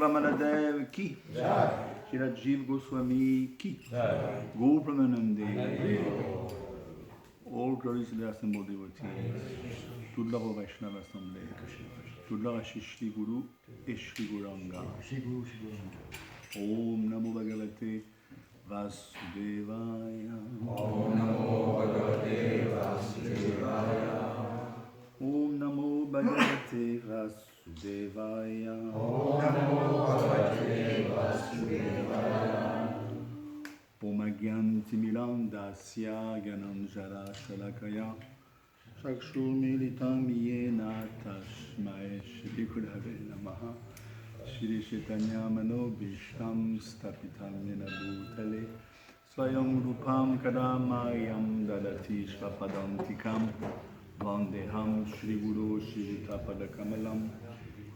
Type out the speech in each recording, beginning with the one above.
Vamanadev ki, Shri Rajiv Goswami ki, Gaur Premanande, all glories to the assembled devotees, to the whole Vaishnava assembly, to the Shri Guru, Shri Guranga. Om Namo Bhagavate Vasudevaya. Om Namo Bhagavate Vasudevaya. Om Namo Bhagavate Vasudevaya. Om Namo Bhagavate Vasudevaya. Om Agyanti Milandasya Gananjara Shalakaya Chakshurmilitam yena tasmai Shri Gurave Namaha Shri Chaitanya Manobhishtam Stapitam Yena Bhutale Swayam Rupam Kadamayam Dadati Svapadantikam Vandeham Shri Guru Shri Tapadakamalam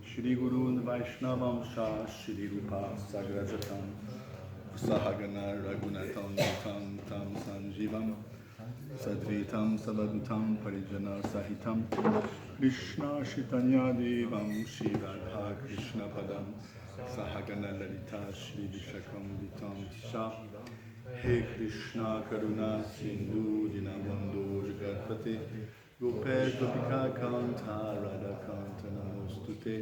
Shri Guru Vaishnavam Shah Shri Rupa Sagrajatam Sahagana Raghunatam Tam Tam Sanjivam Sadvitam Savadutam Parijana Sahitam Krishna Chaitanya Devam Shri Radha Krishna Padam Sahagana Lalita Shri Vishakam Vitam Tisha He Krishna Karuna Sindhu Dinabandhu Jagatpate Gopesh Gopika Kanta Radha Kanta Namostute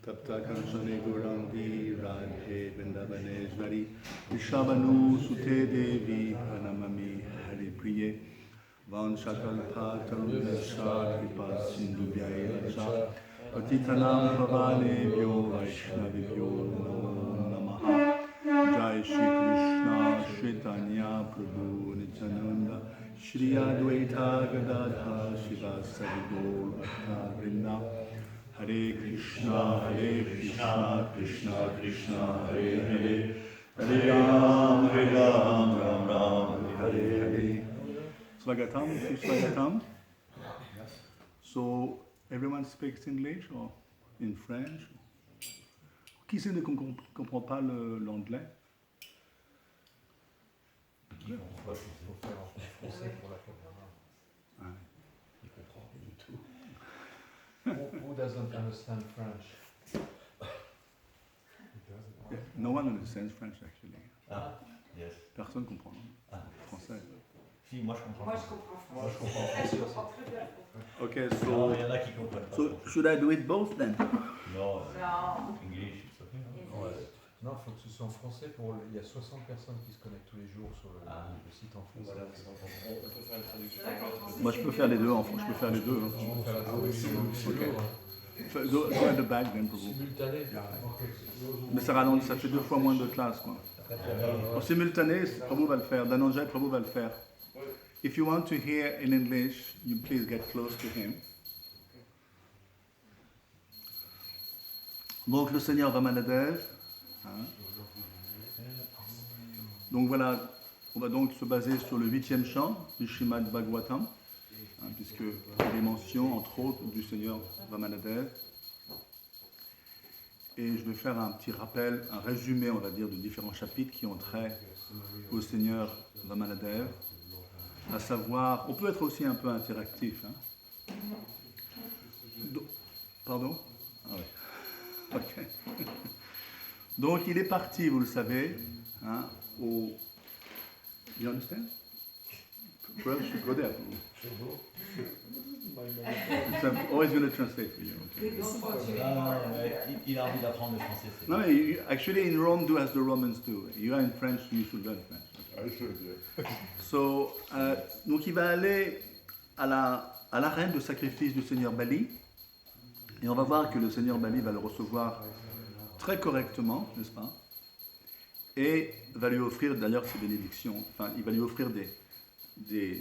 Tapta Kanchane Gaurandi Radhe Vrindavaneshvari Vishabhanu Sute Devi Pranamami Hari Priye Vanchakalpa Tarunasha Kripa Sindhu Vyaya Patitanam Bhavanebhyo Vaishnavibhyo Namo Namaha Jai Shri Krishna Chaitanya Prabhu Nityananda Shri Advaita Gadadha Shivasari Gaur Bhakta Vrinda Hare Krishna Krishna Krishna Hare Hare Hare Ram Ram Ram Hare Hare. Swagatam. So everyone speaks English or in French? Qui c'est ne comprend pas l'anglais? Il faut faire en français pour la caméra. Il comprend rien du tout. Who doesn't understand French? No one understands French actually. Ah, yes. Personne ne comprend français. Si, moi je comprends. Moi je comprends français aussi. Okay, Non, il y en a qui comprennent pas. so should I do it both then? Non, English, c'est ok. Ouais. Non, il faut que ce soit en français. Il y a 60 personnes qui se connectent tous les jours sur le site en français. Voilà, on peut faire une traduction. Moi je peux faire les deux en français, je peux faire les deux. On peut faire la traduction. Go at the back then, Prabhu. Simultané. Mais ça ralentit, ça fait 2 fois moins de classe quoi. En simultané, Prabhu va le faire, Dhananjay Prabhu va le faire. If you want to hear in English, you please get close to him. Donc le Seigneur Vamanadev. Donc voilà, on va donc se baser sur le 8e chant du Srimad Bhagavatam, puisque il est mention entre autres du Seigneur Vamanadev. Et je vais faire un petit rappel, un résumé, on va dire, de différents chapitres qui ont trait au Seigneur Vamanadev. À savoir, on peut être aussi un peu interactif. Pardon? Ah oui. Ok. Donc il est parti, vous le savez, au... You understand? Well, you should go there. I'm always going to translate for you. Okay. Il a envie d'apprendre le français. No, actually in Rome, do as the Romans do. You are in French, you should learn French. I should, yeah. So, donc il va aller à l'arène de sacrifice du Seigneur Bali, et on va voir que le Seigneur Bali va le recevoir très correctement, n'est-ce pas? Et va lui offrir d'ailleurs ses bénédictions, enfin il va lui offrir des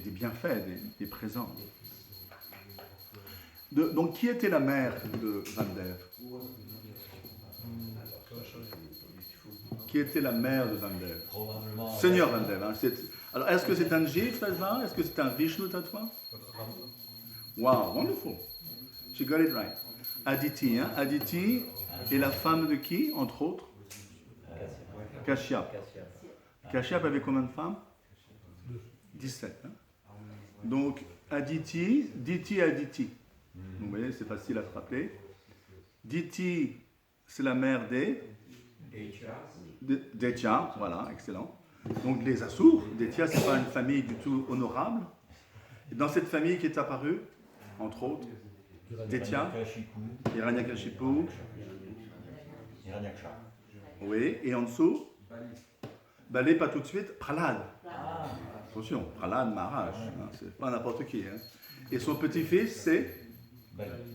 bienfaits, des présents. Donc qui était la mère de Vandev? Qui était la mère de Vandev? Probablement. Seigneur Vandev. Alors, est-ce que c'est un Jiv Tattva? Est-ce que c'est un Vishnu Tattva? Wow, wonderful. She got it right. Aditi, Aditi est la femme de qui, entre autres? Kashyap. Kashyap avait combien de femmes? 17. Donc, Aditi, Aditi. Donc, vous voyez, c'est facile à se rappeler. Diti, c'est la mère des Detya, voilà, excellent. Donc les Asurs, Detya, c'est pas une famille du tout honorable. Et dans cette famille qui est apparue, entre autres, Detya, Hiranyakashipu, oui, et en dessous, Bali, pas tout de suite, Prahlad. Attention, Prahlad Maharaj, c'est pas n'importe qui. Et son petit-fils, c'est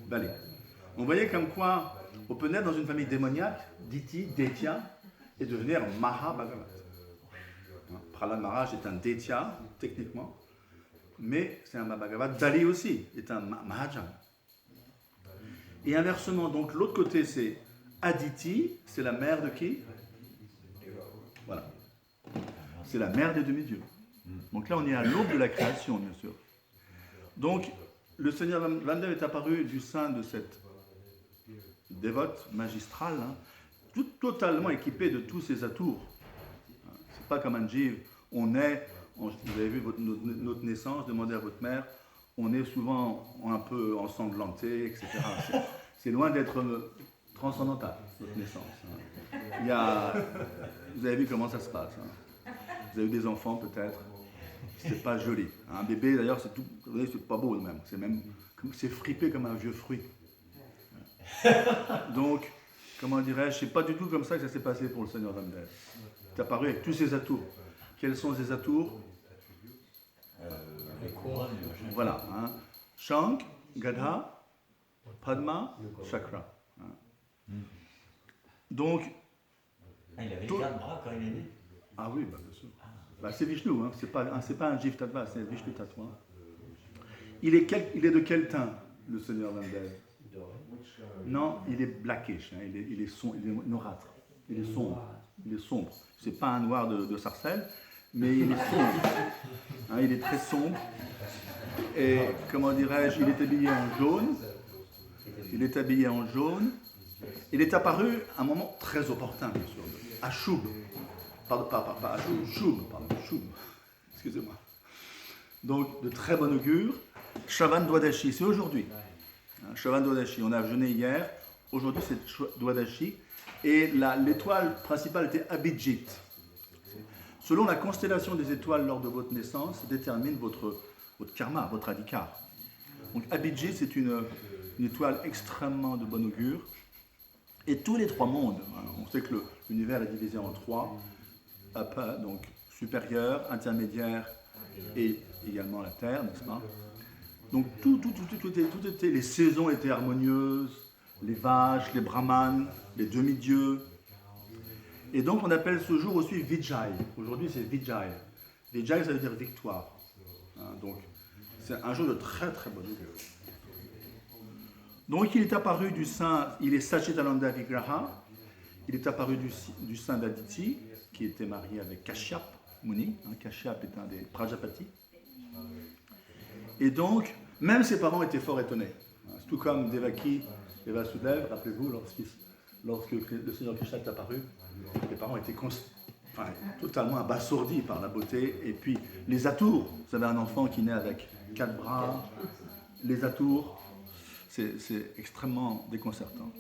Bali. Vous voyez comme quoi on peut naître dans une famille démoniaque, Diti, Detya, et devenir Mahabhagavat. Prahlad Maharaj est un Detya, techniquement, mais c'est un Bhagavad. Dali aussi est un Mahajan. Et inversement, donc l'autre côté c'est Aditi, c'est la mère de qui? Voilà. C'est la mère des demi-dieux. Donc là on est à l'aube de la création, bien sûr. Donc le Seigneur Vamdev est apparu du sein de cette dévote magistrale, totalement équipée de tous ses atours. C'est pas comme un jiv, vous avez vu notre naissance, demandez à votre mère, on est souvent un peu ensanglanté, etc. C'est loin d'être transcendantal, notre naissance. Vous avez vu comment ça se passe. Vous avez eu des enfants peut-être, c'est pas joli. Un bébé d'ailleurs, c'est pas beau même, c'est fripé comme un vieux fruit. Donc, comment dirais-je, c'est pas du tout comme ça que ça s'est passé pour le Seigneur Vamdev. Il est apparu avec tous ses atours. Quels sont ses atours? Les couronnes, Voilà. Shank, Gadha, Padma, Chakra. Donc. Il avait 4 bras quand il est né. Ah oui, bien sûr. C'est Vishnu, c'est pas un Jiv Tattva, c'est Vishnu Tattva. Il est de quel teint, le Seigneur Vamdev? Non, il est blackish, il est noirâtre, il est sombre. C'est pas un noir de sarcelle, mais il est sombre. Il est très sombre. Et comment dirais-je, il est habillé en jaune. Il est apparu à un moment très opportun, bien sûr, à Shub. Pas Shub. Excusez-moi. Donc, de très bon augure. Shravan Dwadashi, c'est aujourd'hui. Shravan Dwadashi, on a jeûné hier. Aujourd'hui, c'est Dwadashi. Et l'étoile principale était Abhijit. Selon la constellation des étoiles lors de votre naissance, détermine votre karma, votre adhikar. Donc Abhijit, c'est une étoile extrêmement de bon augure. Et tous les 3 mondes, on sait que l'univers est divisé en 3, donc supérieur, intermédiaire et également la Terre, n'est-ce pas? Donc tout était, les saisons étaient harmonieuses, les vaches, les brahmanes, les demi-dieux. Et donc on appelle ce jour aussi Vijay. Aujourd'hui c'est Vijay. Vijay ça veut dire victoire. Donc c'est un jour de très très bonne augure. Donc il est apparu du sein, il est Sachidananda Vigraha, il est apparu du sein d'Aditi, qui était marié avec Kashyap Muni. Kashyap est un des Prajapati. Et donc, même ses parents étaient fort étonnés. C'est tout comme Devaki et Vasudev, rappelez-vous, lorsque le Seigneur Krishna est apparu, les parents étaient totalement abasourdis par la beauté. Et puis, les atours, vous avez un enfant qui naît avec 4 bras, les atours, c'est extrêmement déconcertant.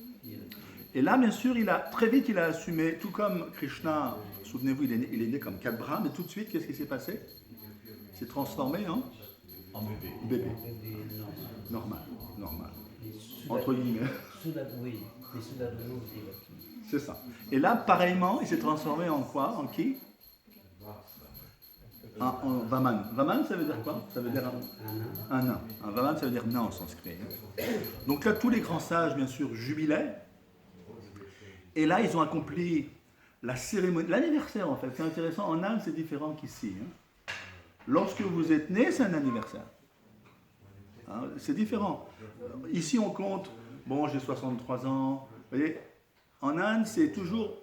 Et là, bien sûr, très vite, il a assumé, tout comme Krishna, souvenez-vous, il est né comme 4 bras, mais tout de suite, qu'est-ce qui s'est passé? Il s'est transformé en bébé. Normal. Entre guillemets. C'est ça. Et là, pareillement, il s'est transformé en quoi? En qui? En Vaman. Vaman, ça veut dire quoi? Ça veut dire un nain. Un Vaman, ça veut dire nain en sanskrit. Donc là, tous les grands sages, bien sûr, jubilaient. Et là, ils ont accompli la cérémonie, l'anniversaire en fait. C'est intéressant, en Inde, c'est différent qu'ici. Lorsque vous êtes né, c'est un anniversaire. C'est différent. Ici, on compte, j'ai 63 ans. Vous voyez, en Inde, c'est toujours,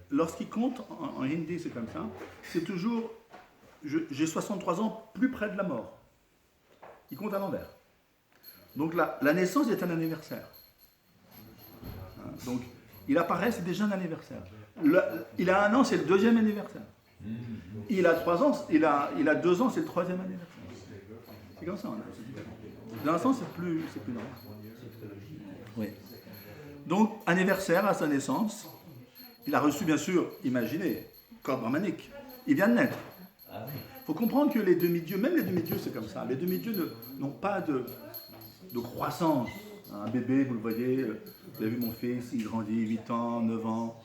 lorsqu'ils comptent, en hindi, c'est comme ça, c'est toujours, j'ai 63 ans plus près de la mort. Ils comptent à l'envers. Donc la naissance est un anniversaire. Donc, il apparaît, c'est déjà un anniversaire. Il a 1 an, c'est le 2e anniversaire. Il a 3 ans, il a 2 ans, c'est le 3e anniversaire. C'est comme ça. Dans un sens, c'est plus normal. Oui. Donc, anniversaire à sa naissance. Il a reçu, bien sûr, imaginez, corps brahmanique. Il vient de naître. Il faut comprendre que les demi-dieux, même les demi-dieux, c'est comme ça. Les demi-dieux n'ont pas de croissance. Un bébé, vous le voyez, vous avez vu mon fils, il grandit 8 ans, 9 ans.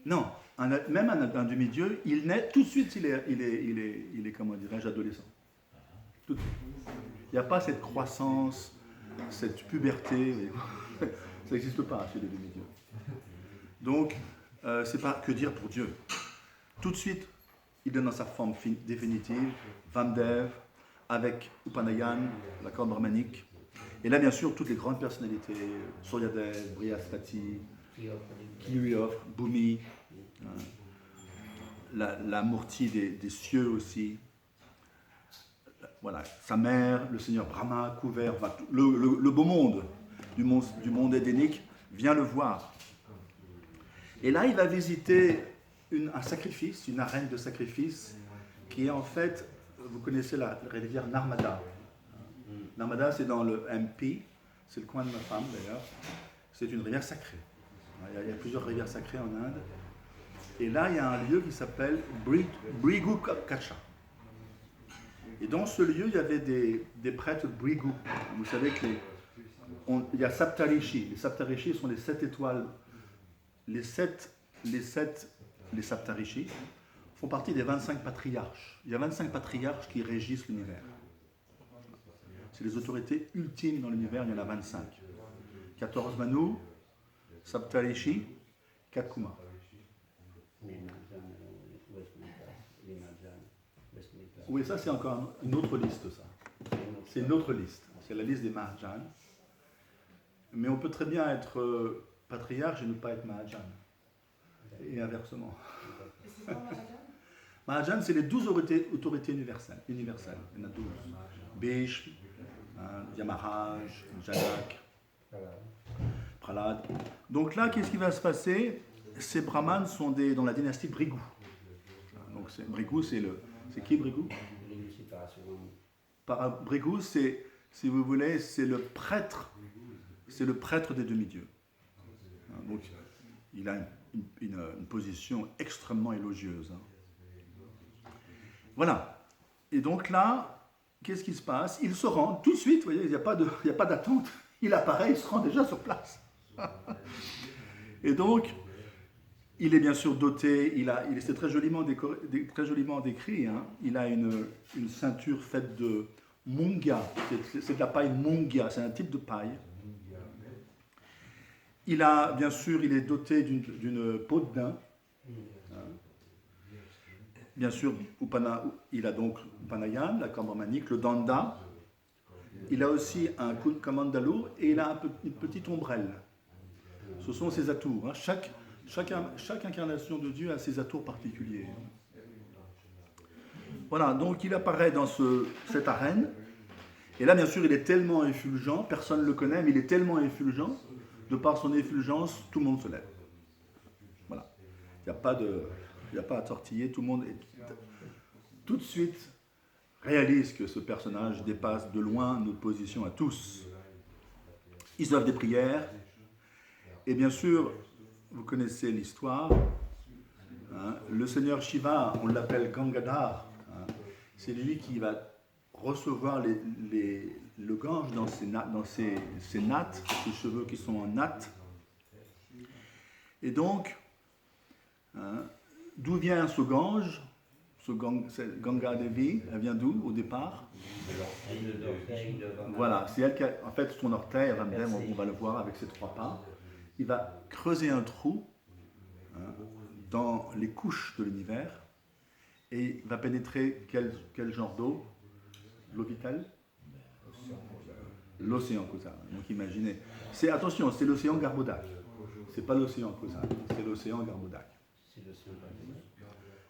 Non, même un demi-dieu, il naît, tout de suite, il est comment dirais-je, adolescent. Tout de suite. Il n'y a pas cette croissance, cette puberté. Ça n'existe pas chez les demi-dieux. Donc, c'est pas que dire pour Dieu. Tout de suite, il donne dans sa forme définitive, Vamdev, avec Upanayan, la corde brahmanique. Et là, bien sûr, toutes les grandes personnalités, Suryadev, Brihaspati, qui lui offrent, Bhumi, la Murti des cieux aussi. Voilà, sa mère, le seigneur Brahma, couvert, enfin, le beau monde du monde édénique vient le voir. Et là, il va visiter un sacrifice, une arène de sacrifice, qui est en fait, vous connaissez la rivière Narmada. Narmada, c'est dans le MP, c'est le coin de ma femme d'ailleurs. C'est une rivière sacrée. Il y a plusieurs rivières sacrées en Inde. Et là, il y a un lieu qui s'appelle Brigu Kacha. Et dans ce lieu, il y avait des prêtres Brigu. Vous savez qu'il y a Saptarishi. Les Saptarishi sont les 7 étoiles. Les Saptarishi font partie des 25 patriarches. Il y a 25 patriarches qui régissent l'univers. C'est les autorités ultimes dans l'univers, il y en a 25. 14 Manu, Saptarishi, 4 Kuma. Oui, ça c'est encore une autre liste, ça. C'est une autre liste. C'est la liste des Mahajans. Mais on peut très bien être patriarche et ne pas être Mahajan. Et inversement. Mahajan, c'est les 12 autorités universelles. Il y en a 12. Bhishma, Yamaraj, Janak, Prahlad. Donc là, qu'est-ce qui va se passer? Ces brahmanes sont dans la dynastie Brigu. Donc Brigu, c'est qui Brigu? Brigu, c'est, si vous voulez, c'est le prêtre des demi-dieux. Donc, il a une position extrêmement élogieuse. Voilà. Et donc là, qu'est-ce qui se passe? Il se rend tout de suite, vous voyez, il n'y a pas d'attente. Il apparaît, il se rend déjà sur place. Et donc, il est bien sûr doté, c'est très joliment décrit, hein. Il a une ceinture faite de munga, c'est de la paille munga, c'est un type de paille. Il est doté d'une peau de daim. Bien sûr, il a donc Upanayan, la corde brahmanique, le danda. Il a aussi un kamandalu et il a une petite ombrelle. Ce sont ses atours. Hein. Chaque incarnation de Dieu a ses atours particuliers. Voilà, donc il apparaît dans cette arène. Et là, bien sûr, il est tellement effulgent, personne ne le connaît, mais il est tellement effulgent, de par son effulgence, tout le monde se lève. Voilà. Il n'y a pas à tortiller, tout le monde tout de suite réalise que ce personnage dépasse de loin notre position à tous. Ils offrent des prières, et bien sûr, vous connaissez l'histoire, hein, le seigneur Shiva, on l'appelle Gangadhar, hein, c'est lui qui va recevoir le Gange dans ses nattes, ses cheveux qui sont en nattes. Et donc, hein, d'où vient ce Gange? Cette Ganga Devi, elle vient d'où au départ? Voilà, c'est elle qui a, en fait, son orteil, on va le voir avec ses 3 pas. Il va creuser un trou, hein, dans les couches de l'univers et va pénétrer quel genre d'eau? L'eau vitale? L'océan causal. Donc imaginez. Attention, c'est l'océan Garbhodak. C'est pas l'océan causal, c'est l'océan Garbhodak.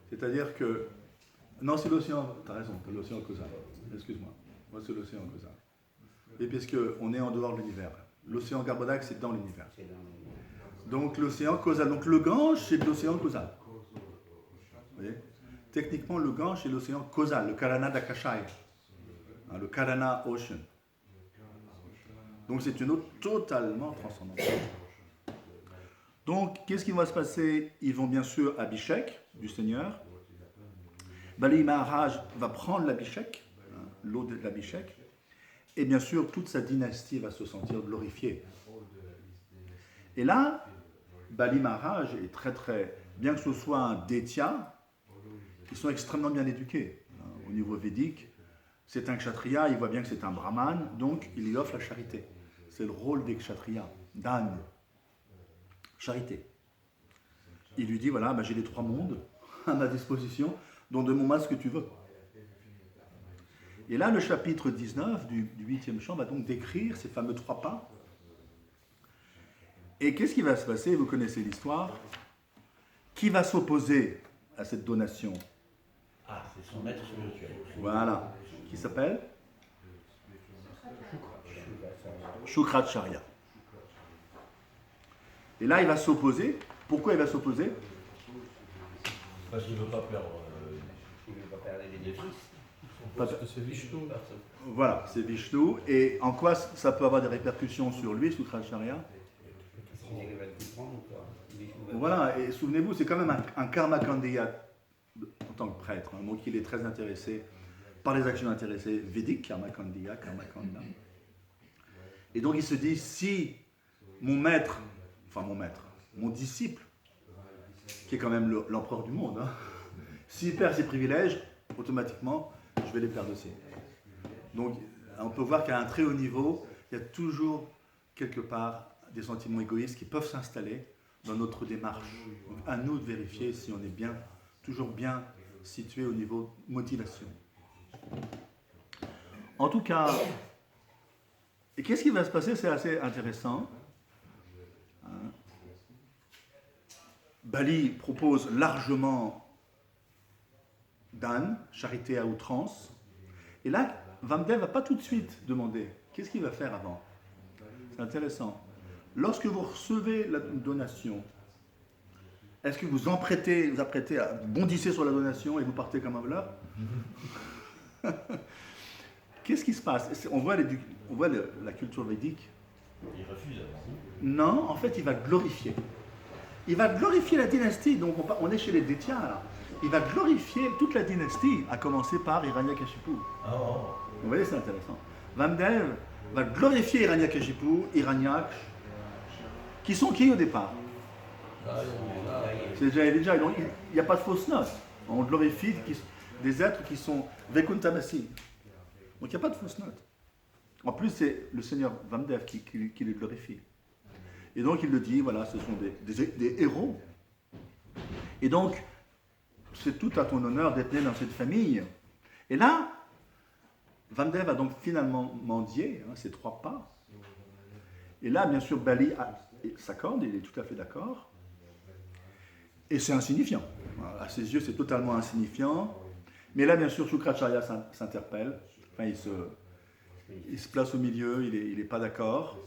C'est-à-dire que... Non, c'est l'océan... T'as raison, c'est l'océan causal. Excuse-moi. Moi, c'est l'océan causal. Et puisqu'on est en dehors de l'univers. L'océan Garbhodak, c'est dans l'univers. Donc l'océan causal. Donc le Gange, c'est de l'océan causal. Vous voyez? Techniquement, le Gange, c'est l'océan causal, le Karana d'Akashaya. Le Karana Ocean. Donc c'est une eau totalement transcendante. Donc, qu'est-ce qui va se passer? Ils vont bien sûr à Abhishek, du Seigneur. Bali Maharaj va prendre l'Abhishek, hein, l'eau de l'Abhishek, et bien sûr, toute sa dynastie va se sentir glorifiée. Et là, Bali Maharaj est bien que ce soit un Daitya, ils sont extrêmement bien éduqués. Hein, au niveau védique, c'est un kshatriya, il voit bien que c'est un brahman, donc il lui offre la charité. C'est le rôle des kshatriyas, dan, charité. Il lui dit, voilà, j'ai les 3 mondes à ma disposition, donc demande-moi ce que tu veux. Et là, le chapitre 19 du 8e chant va donc décrire ces fameux 3 pas. Et qu'est-ce qui va se passer? Vous connaissez l'histoire. Qui va s'opposer à cette donation? Ah, c'est son maître spirituel. Voilà. Qui s'appelle Shukracharya. Et là, il va s'opposer. Pourquoi il va s'opposer? Parce qu'il ne veut pas perdre Les fils. Parce que c'est Vishnu. Voilà, c'est Vishnu. Et en quoi ça peut avoir des répercussions sur lui, Shukracharya? Voilà, et souvenez-vous, c'est quand même un karma kandiya en tant que prêtre. Hein, donc il est très intéressé par les actions intéressées védiques, karma kandiya, karma kanda. Et donc il se dit, si mon disciple, qui est quand même l'empereur du monde, hein, s'il perd ses privilèges, automatiquement, je vais les perdre aussi. Donc on peut voir qu'à un très haut niveau, il y a toujours quelque part des sentiments égoïstes qui peuvent s'installer dans notre démarche. Donc, à nous de vérifier si on est toujours bien situé au niveau motivation. En tout cas, et qu'est-ce qui va se passer? C'est assez intéressant. Bali propose largement Dan, charité à outrance. Et là, Vamdev ne va pas tout de suite demander. Qu'est-ce qu'il va faire avant? C'est intéressant. Lorsque vous recevez la donation, est-ce que vous apprêtez à bondissez sur la donation et vous partez comme un voleur? Qu'est-ce qui se passe? On voit la culture védique. Il refuse avant. Non, en fait, il va glorifier. Il va glorifier la dynastie. Donc, on est chez les Détiens, là. Il va glorifier toute la dynastie, à commencer par Hiranyakashipu. Oh. Vous voyez, c'est intéressant. Vamdev va glorifier Hiranyakashipu, Hiranyaksha, qui sont qui au départ? C'est déjà Elijah. Donc, il n'y a pas de fausse note. On glorifie des êtres qui sont Vaikuntamasi. Donc, il n'y a pas de fausse note. En plus, c'est le Seigneur Vamdev qui les glorifie. Et donc, il le dit, voilà, ce sont des héros. Et donc, c'est tout à ton honneur d'être né dans cette famille. Et là, Vamdev a donc finalement mendié ces 3 pas. Et là, bien sûr, Bali s'accorde, il est tout à fait d'accord. Et c'est insignifiant. À ses yeux, c'est totalement insignifiant. Mais là, bien sûr, Shukracharya s'interpelle. Enfin, il se place au milieu, il n'est pas d'accord.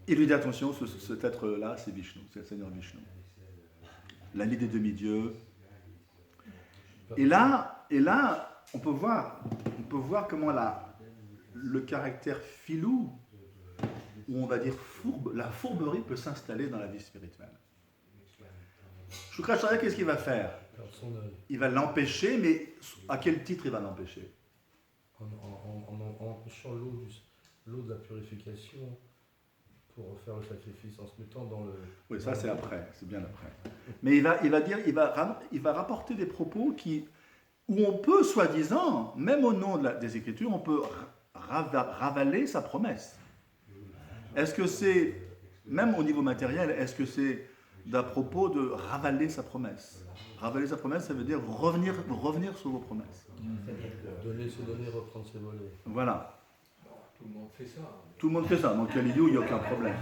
Il lui dit attention, cet être-là, c'est Vishnu, c'est le Seigneur Vishnu. L'ami des demi-dieux. Et là, on peut voir comment le caractère filou, ou on va dire la fourberie peut s'installer dans la vie spirituelle. Shukracharya, qu'est-ce qu'il va faire? Il va l'empêcher, mais à quel titre il va l'empêcher? En empêchant l'eau de la purification pour faire le sacrifice, en se mettant dans le... Oui, ça c'est après, c'est bien après. Mais il va rapporter des propos où on peut, soi-disant, même au nom des Écritures, on peut ravaler sa promesse. Est-ce que c'est, même au niveau matériel, est-ce que c'est d'à propos de ravaler sa promesse? Ravaler sa promesse, ça veut dire revenir sur vos promesses. Donner, se donner, reprendre ses volets. Voilà. Tout le monde fait ça. Tout le monde fait ça, donc Kali-Yuga, il n'y a aucun problème.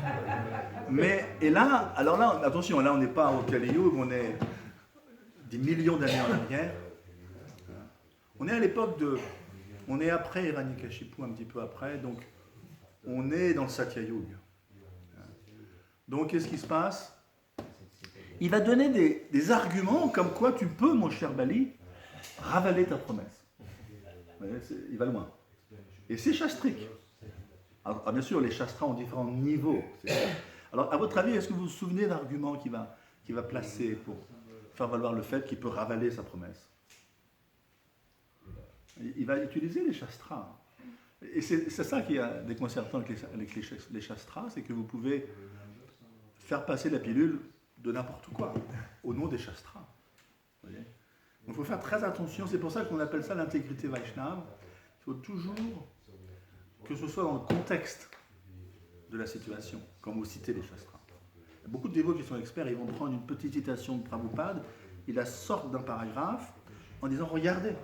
Et là, alors là, attention, là on n'est pas au Kali-Yuga, on est des millions d'années en arrière. On est à l'époque on est après Hiranyakashipu, un petit peu après, donc on est dans le Satya Yuga. Donc qu'est-ce qui se passe? Il va donner des arguments comme quoi tu peux, mon cher Bali, ravaler ta promesse. Vous voyez, il va loin. Et c'est shastrique. Alors, bien sûr, les shastras ont différents niveaux. Alors, à votre avis, est-ce que vous vous souvenez d'arguments qu'il va placer pour faire valoir le fait qu'il peut ravaler sa promesse? Il va utiliser les shastras. Et c'est ça qui est déconcertant avec les shastras, c'est que vous pouvez faire passer la pilule de n'importe quoi au nom des shastras. Vous voyez? Donc, il faut faire très attention. C'est pour ça qu'on appelle ça l'intégrité Vaishnava. Il faut toujours que ce soit dans le contexte de la situation, quand vous citez les shastras. Il y a beaucoup de dévots qui sont experts, ils vont prendre une petite citation de Prabhupada, ils la sortent d'un paragraphe en disant « Regardez,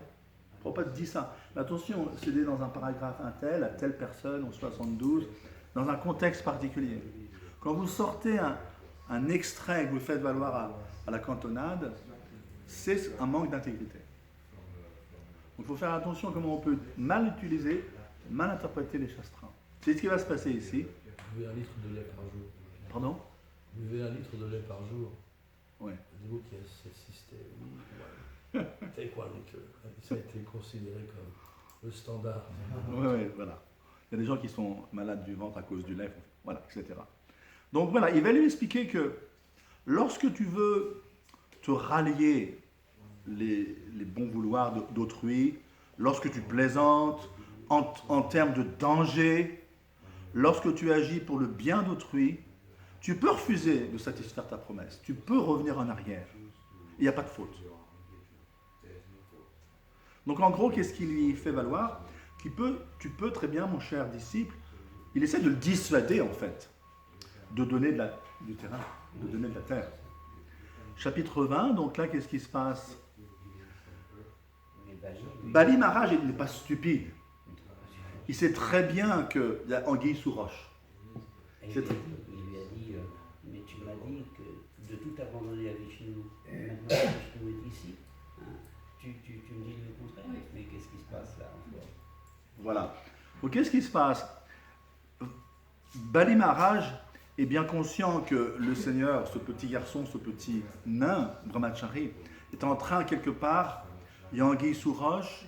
Prabhupada dit ça. Mais attention, c'est dit dans un paragraphe un tel, à telle personne, en 72, dans un contexte particulier. Quand vous sortez un extrait que vous faites valoir à la cantonade, c'est un manque d'intégrité. Donc il faut faire attention à comment on peut mal utiliser, mal interpréter les shastras. C'est ce qui va se passer ici. Buvez 1 litre de lait par jour. Pardon? Buvez 1 litre de lait par jour. Oui. Dites-vous qu'il y a ce système. Oui, take 1 litre. Ça a été considéré comme le standard. Oui, voilà. Il y a des gens qui sont malades du ventre à cause du lait, voilà, etc. Donc voilà, il va lui expliquer que lorsque tu veux te rallier les bons vouloirs d'autrui, lorsque tu plaisantes en termes de danger, lorsque tu agis pour le bien d'autrui, tu peux refuser de satisfaire ta promesse, tu peux revenir en arrière. Il n'y a pas de faute. Donc en gros, qu'est-ce qu'il lui fait valoir? Tu peux très bien, mon cher disciple, il essaie de le dissuader en fait, de donner du terrain, de donner de la terre. Chapitre 20, donc là, qu'est-ce qui se passe? Bali Maharaj, il n'est pas stupide. Il sait très bien qu'il y a anguille sous roche. Il lui a dit, mais tu m'as dit que de tout abandonner à Vishnu, maintenant que Vishnu est ici, hein, tu me dis le contraire, mais qu'est-ce qui se passe là encore? Voilà. Donc qu'est-ce qui se passe? Bali Maharaj est bien conscient que le Seigneur, ce petit garçon, ce petit nain, Brahmachari, est en train quelque part, il y a anguille sous roche,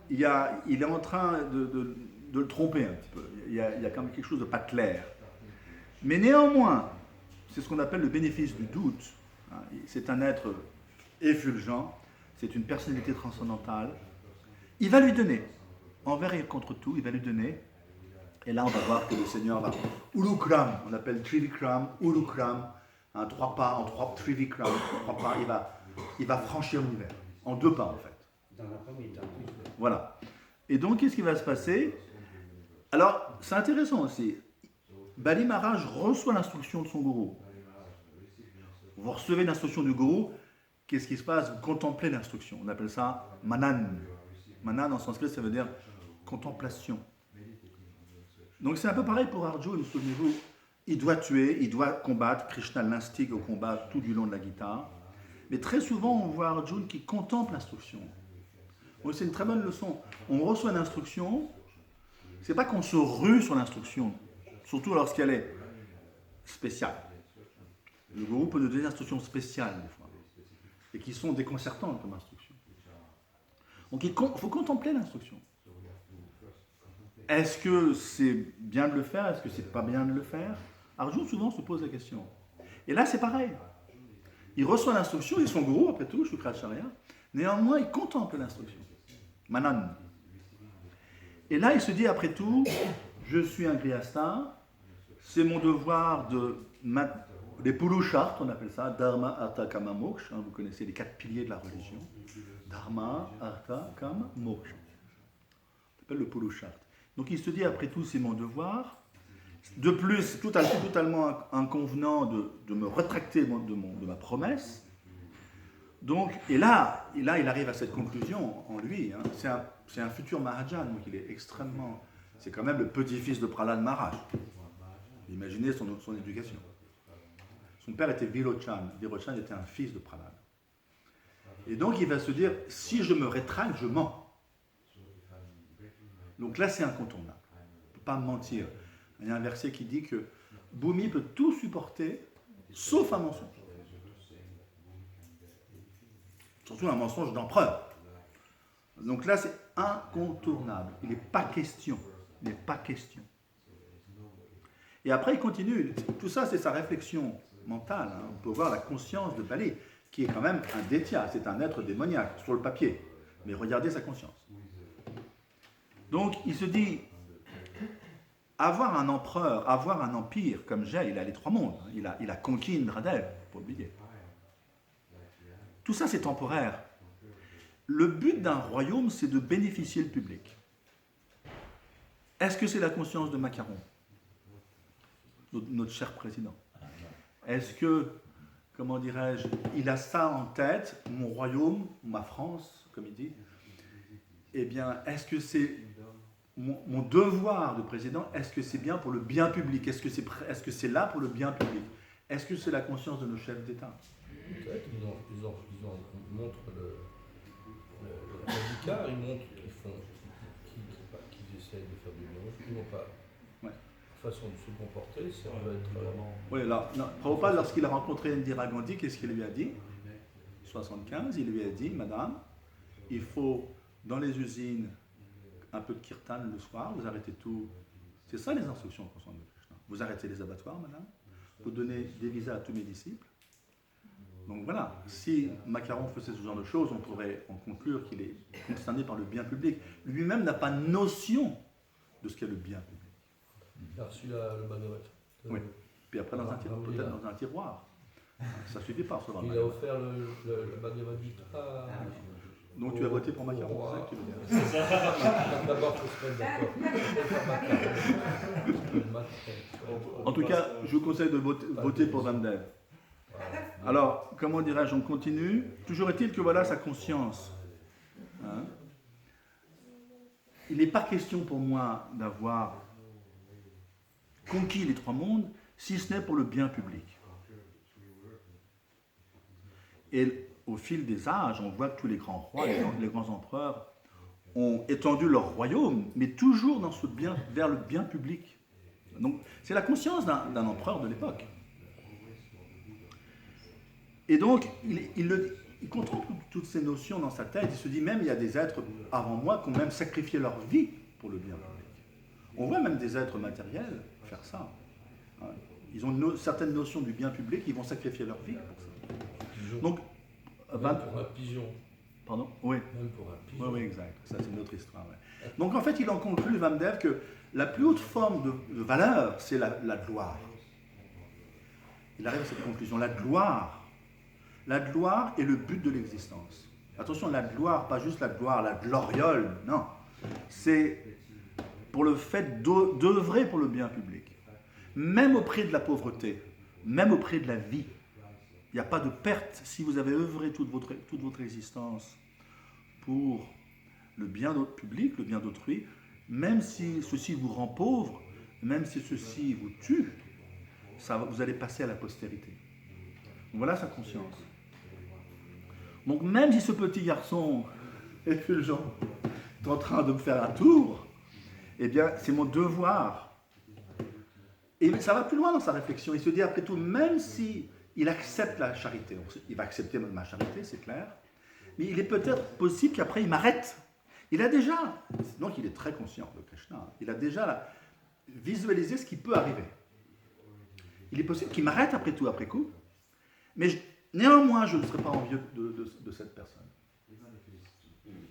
il est en train de le tromper un petit peu. Il y a quand même quelque chose de pas clair. Mais néanmoins, c'est ce qu'on appelle le bénéfice du doute. C'est un être effulgent, c'est une personnalité transcendantale. Il va lui donner, envers et contre tout, il va lui donner. Et là, on va voir que le Seigneur va Ulukram, on appelle Trivikram, Ulukram, 3 pas, en 3 Trivikram, 3 pas, il va franchir l'univers, en 2 pas en fait. Dans un premier temps. Voilà. Et donc, qu'est-ce qui va se passer? Alors, c'est intéressant aussi. Bali Maharaj reçoit l'instruction de son gourou. Vous recevez l'instruction du gourou, qu'est-ce qui se passe? Vous contemplez l'instruction. On appelle ça Manan. Manan, en sanskrit, ça veut dire contemplation. Donc c'est un peu pareil pour Arjuna, souvenez-vous, il doit tuer, il doit combattre, Krishna l'instigue au combat tout du long de la Gita, mais très souvent on voit Arjuna qui contemple l'instruction. Donc c'est une très bonne leçon. On reçoit l'instruction, c'est pas qu'on se rue sur l'instruction, surtout lorsqu'elle est spéciale. Le gourou peut nous donner des instructions spéciales des fois, et qui sont déconcertantes comme instructions. Donc il faut contempler l'instruction. Est-ce que c'est bien de le faire? Est-ce que c'est pas bien de le faire? Arjuna souvent se pose la question. Et là, c'est pareil. Il reçoit l'instruction, et son gourou, après tout, Shukracharya, néanmoins, il contemple l'instruction. Manan. Et là, il se dit, après tout, je suis un grihasta, c'est mon devoir des Purusharthas, on appelle ça, Dharma, Artha, Kama, Moksha. Vous connaissez les 4 piliers de la religion. Dharma, Artha, Kama, Moksha. Ça s'appelle le Purushartha. Donc il se dit, après tout, c'est mon devoir. De plus, totalement inconvenant de me rétracter de ma promesse. Donc, et là, il arrive à cette conclusion en lui. Hein. C'est un futur Mahajan, donc il est extrêmement... C'est quand même le petit-fils de Prahlad Maharaj. Imaginez son éducation. Son père était Virochan. Virochan était un fils de Prahlad. Et donc il va se dire, si je me rétracte, je mens. Donc là, c'est incontournable. On ne peut pas mentir. Il y a un verset qui dit que Bhumi peut tout supporter, sauf un mensonge. Surtout un mensonge d'empereur. Donc là, c'est incontournable. Il n'est pas question. Il n'est pas question. Et après, il continue. Tout ça, c'est sa réflexion mentale. Hein. On peut voir la conscience de Bali, qui est quand même un détia. C'est un être démoniaque, sur le papier. Mais regardez sa conscience. Donc, il se dit, avoir un empereur, avoir un empire comme j'ai, il a les 3 mondes. Il a conquis Indradev, pour oublier. Tout ça, c'est temporaire. Le but d'un royaume, c'est de bénéficier le public. Est-ce que c'est la conscience de Macaron, notre cher président? Est-ce que, comment dirais-je, il a ça en tête, mon royaume, ma France, comme il dit, eh bien, est-ce que c'est mon devoir de président, est-ce que c'est bien pour le bien public? Est-ce que c'est là pour le bien public? Est-ce que c'est la conscience de nos chefs d'État? Peut-être, ils montrent l'écart, ils montrent qu'ils essayent de faire du bien. Ils n'ont pas. Ouais. La façon de se comporter, ça va être. Oui, là, Prabhupada, lorsqu'il a rencontré Indira Gandhi, qu'est-ce qu'il lui a dit? 75, il lui a dit, Madame, il faut, dans les usines, un peu de kirtan le soir, vous arrêtez tout. C'est ça les instructions concernant le Krishna. Vous arrêtez les abattoirs, Madame, vous donnez des visas à tous mes disciples. Donc voilà, si Macaron faisait ce genre de choses, on pourrait en conclure qu'il est concerné par le bien public. Lui-même n'a pas notion de ce qu'est le bien public. Il a reçu le Bhagavad. Oui. Puis après, peut-être dans un tiroir. Ça ne suffit pas à recevoir le Il a offert le Bhagavad Gita. Donc tu as voté pour Macaron, c'est ça que tu veux dire? C'est ça. D'abord, il faut se mettre d'accord. En tout cas, je vous conseille de voter pour Vamdev. Alors, comment dirais-je, on continue. Toujours est-il que voilà sa conscience. Hein? Il n'est pas question pour moi d'avoir conquis les trois mondes, si ce n'est pour le bien public. Et au fil des âges, on voit que tous les grands rois, les grands empereurs ont étendu leur royaume, mais toujours dans vers le bien public. Donc, c'est la conscience d'un empereur de l'époque. Et donc, il contemple toutes ces notions dans sa tête. Il se dit même, il y a des êtres avant moi qui ont même sacrifié leur vie pour le bien public. On voit même des êtres matériels faire ça. Ils ont certaines notions du bien public, ils vont sacrifier leur vie pour ça. Donc, même pour un pigeon. Pardon? Oui. Même pour un pigeon. Oui, exact. Ça, c'est une autre histoire. Ouais. Donc, en fait, il en conclut, Vamdev, que la plus haute forme de valeur, c'est la gloire. Il arrive à cette conclusion. La gloire est le but de l'existence. Attention, la gloire, pas juste la gloire, la gloriole, non. C'est pour le fait d'œuvrer pour le bien public. Même au prix de la pauvreté, même au prix de la vie. Il n'y a pas de perte si vous avez œuvré toute votre existence pour le bien public, le bien d'autrui, même si ceci vous rend pauvre, même si ceci vous tue, vous allez passer à la postérité. Donc voilà sa conscience. Donc même si ce petit garçon effulgent est en train de me faire un tour, eh bien c'est mon devoir. Et ça va plus loin dans sa réflexion. Il se dit après tout, même si il accepte la charité, il va accepter ma charité, c'est clair, mais il est peut-être possible qu'après il m'arrête. Il a déjà, donc il est très conscient de Krishna, il a déjà visualisé ce qui peut arriver. Il est possible qu'il m'arrête après tout, après coup, mais néanmoins je ne serai pas envieux de cette personne.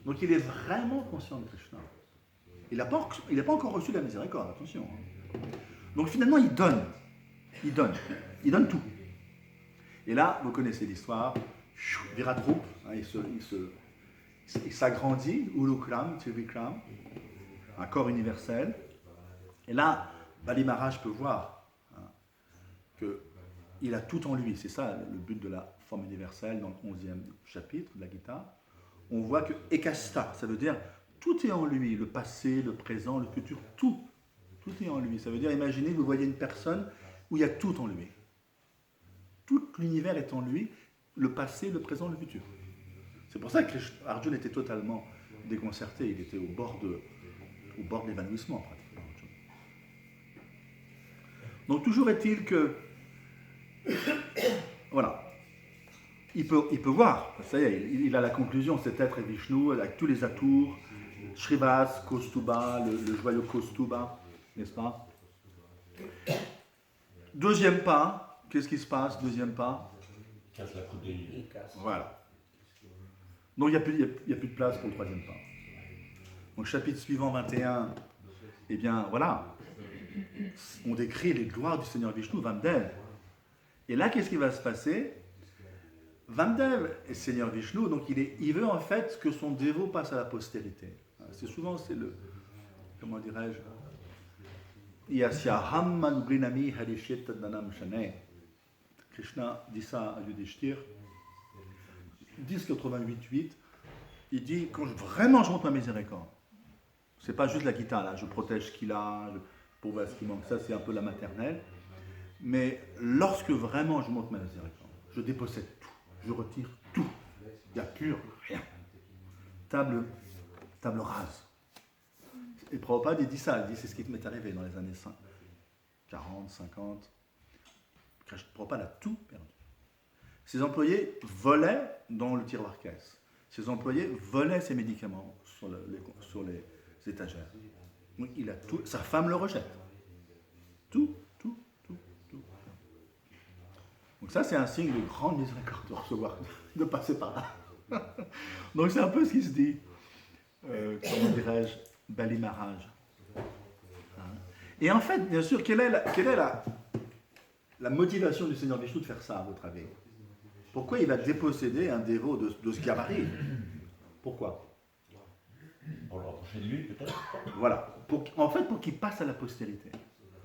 Donc il est vraiment conscient de Krishna. Il n'a pas encore reçu la miséricorde, attention. Donc finalement il donne tout. Et là, vous connaissez l'histoire, Viratrup, il s'agrandit, Ulukram, Trivikram, un corps universel. Et là, Bali Maharaj peut voir qu'il a tout en lui. C'est ça le but de la forme universelle dans le 11e chapitre de la Gita. On voit que Ekasta, ça veut dire tout est en lui, le passé, le présent, le futur, tout est en lui. Ça veut dire, imaginez, vous voyez une personne où il y a tout en lui. Tout l'univers est en lui, le passé, le présent, le futur. C'est pour ça que Arjuna était totalement déconcerté, il était au bord de l'évanouissement pratiquement. Donc toujours est-il que, voilà, il peut voir, ça y est, il a la conclusion, cet être est Vishnu, avec tous les atours, Shrivas, Kaustuba, le joyau Kaustuba, n'est-ce pas? Deuxième pas, qu'est-ce qui se passe? Deuxième pas. Casse la croûte de l'île. Voilà. Donc il n'y a plus de place pour le troisième pas. Donc chapitre suivant 21, eh bien voilà, on décrit les gloires du Seigneur Vishnu, Vamdev. Et là, qu'est-ce qui va se passer? Vamdev est Seigneur Vishnu, donc il veut en fait que son dévot passe à la postérité. C'est le, comment dirais-je, Yasyaham manugrinami harishet tadnanam shane. Krishna dit ça à Yudhishthir, 10.88.8. il dit, quand vraiment je montre ma miséricorde, c'est pas juste la guitare, là, je protège ce qu'il a, pour voir ce qui manque, ça c'est un peu la maternelle, mais lorsque vraiment je montre ma miséricorde, je dépossède tout, je retire tout, il n'y a plus rien. Table rase. Et Prabhupada, il dit ça, il dit, c'est ce qui m'est arrivé dans les années 40, 50. Prabhupada a tout perdu. Ses employés volaient dans le tiroir-caisse. Ses employés volaient ses médicaments sur les étagères. Donc, il a tout. Sa femme le rejette. Tout. Donc ça, c'est un signe de grande miséricorde de recevoir, de passer par là. Donc c'est un peu ce qui se dit, comment dirais-je, Bali Maharaj. Et en fait, bien sûr, quelle est la motivation du Seigneur Vishnu de faire ça, à votre avis? Pourquoi il va déposséder un dévot de ce gabarit? Pourquoi? Pour le rapprocher de lui, peut-être. Voilà. En fait, pour qu'il passe à la postérité.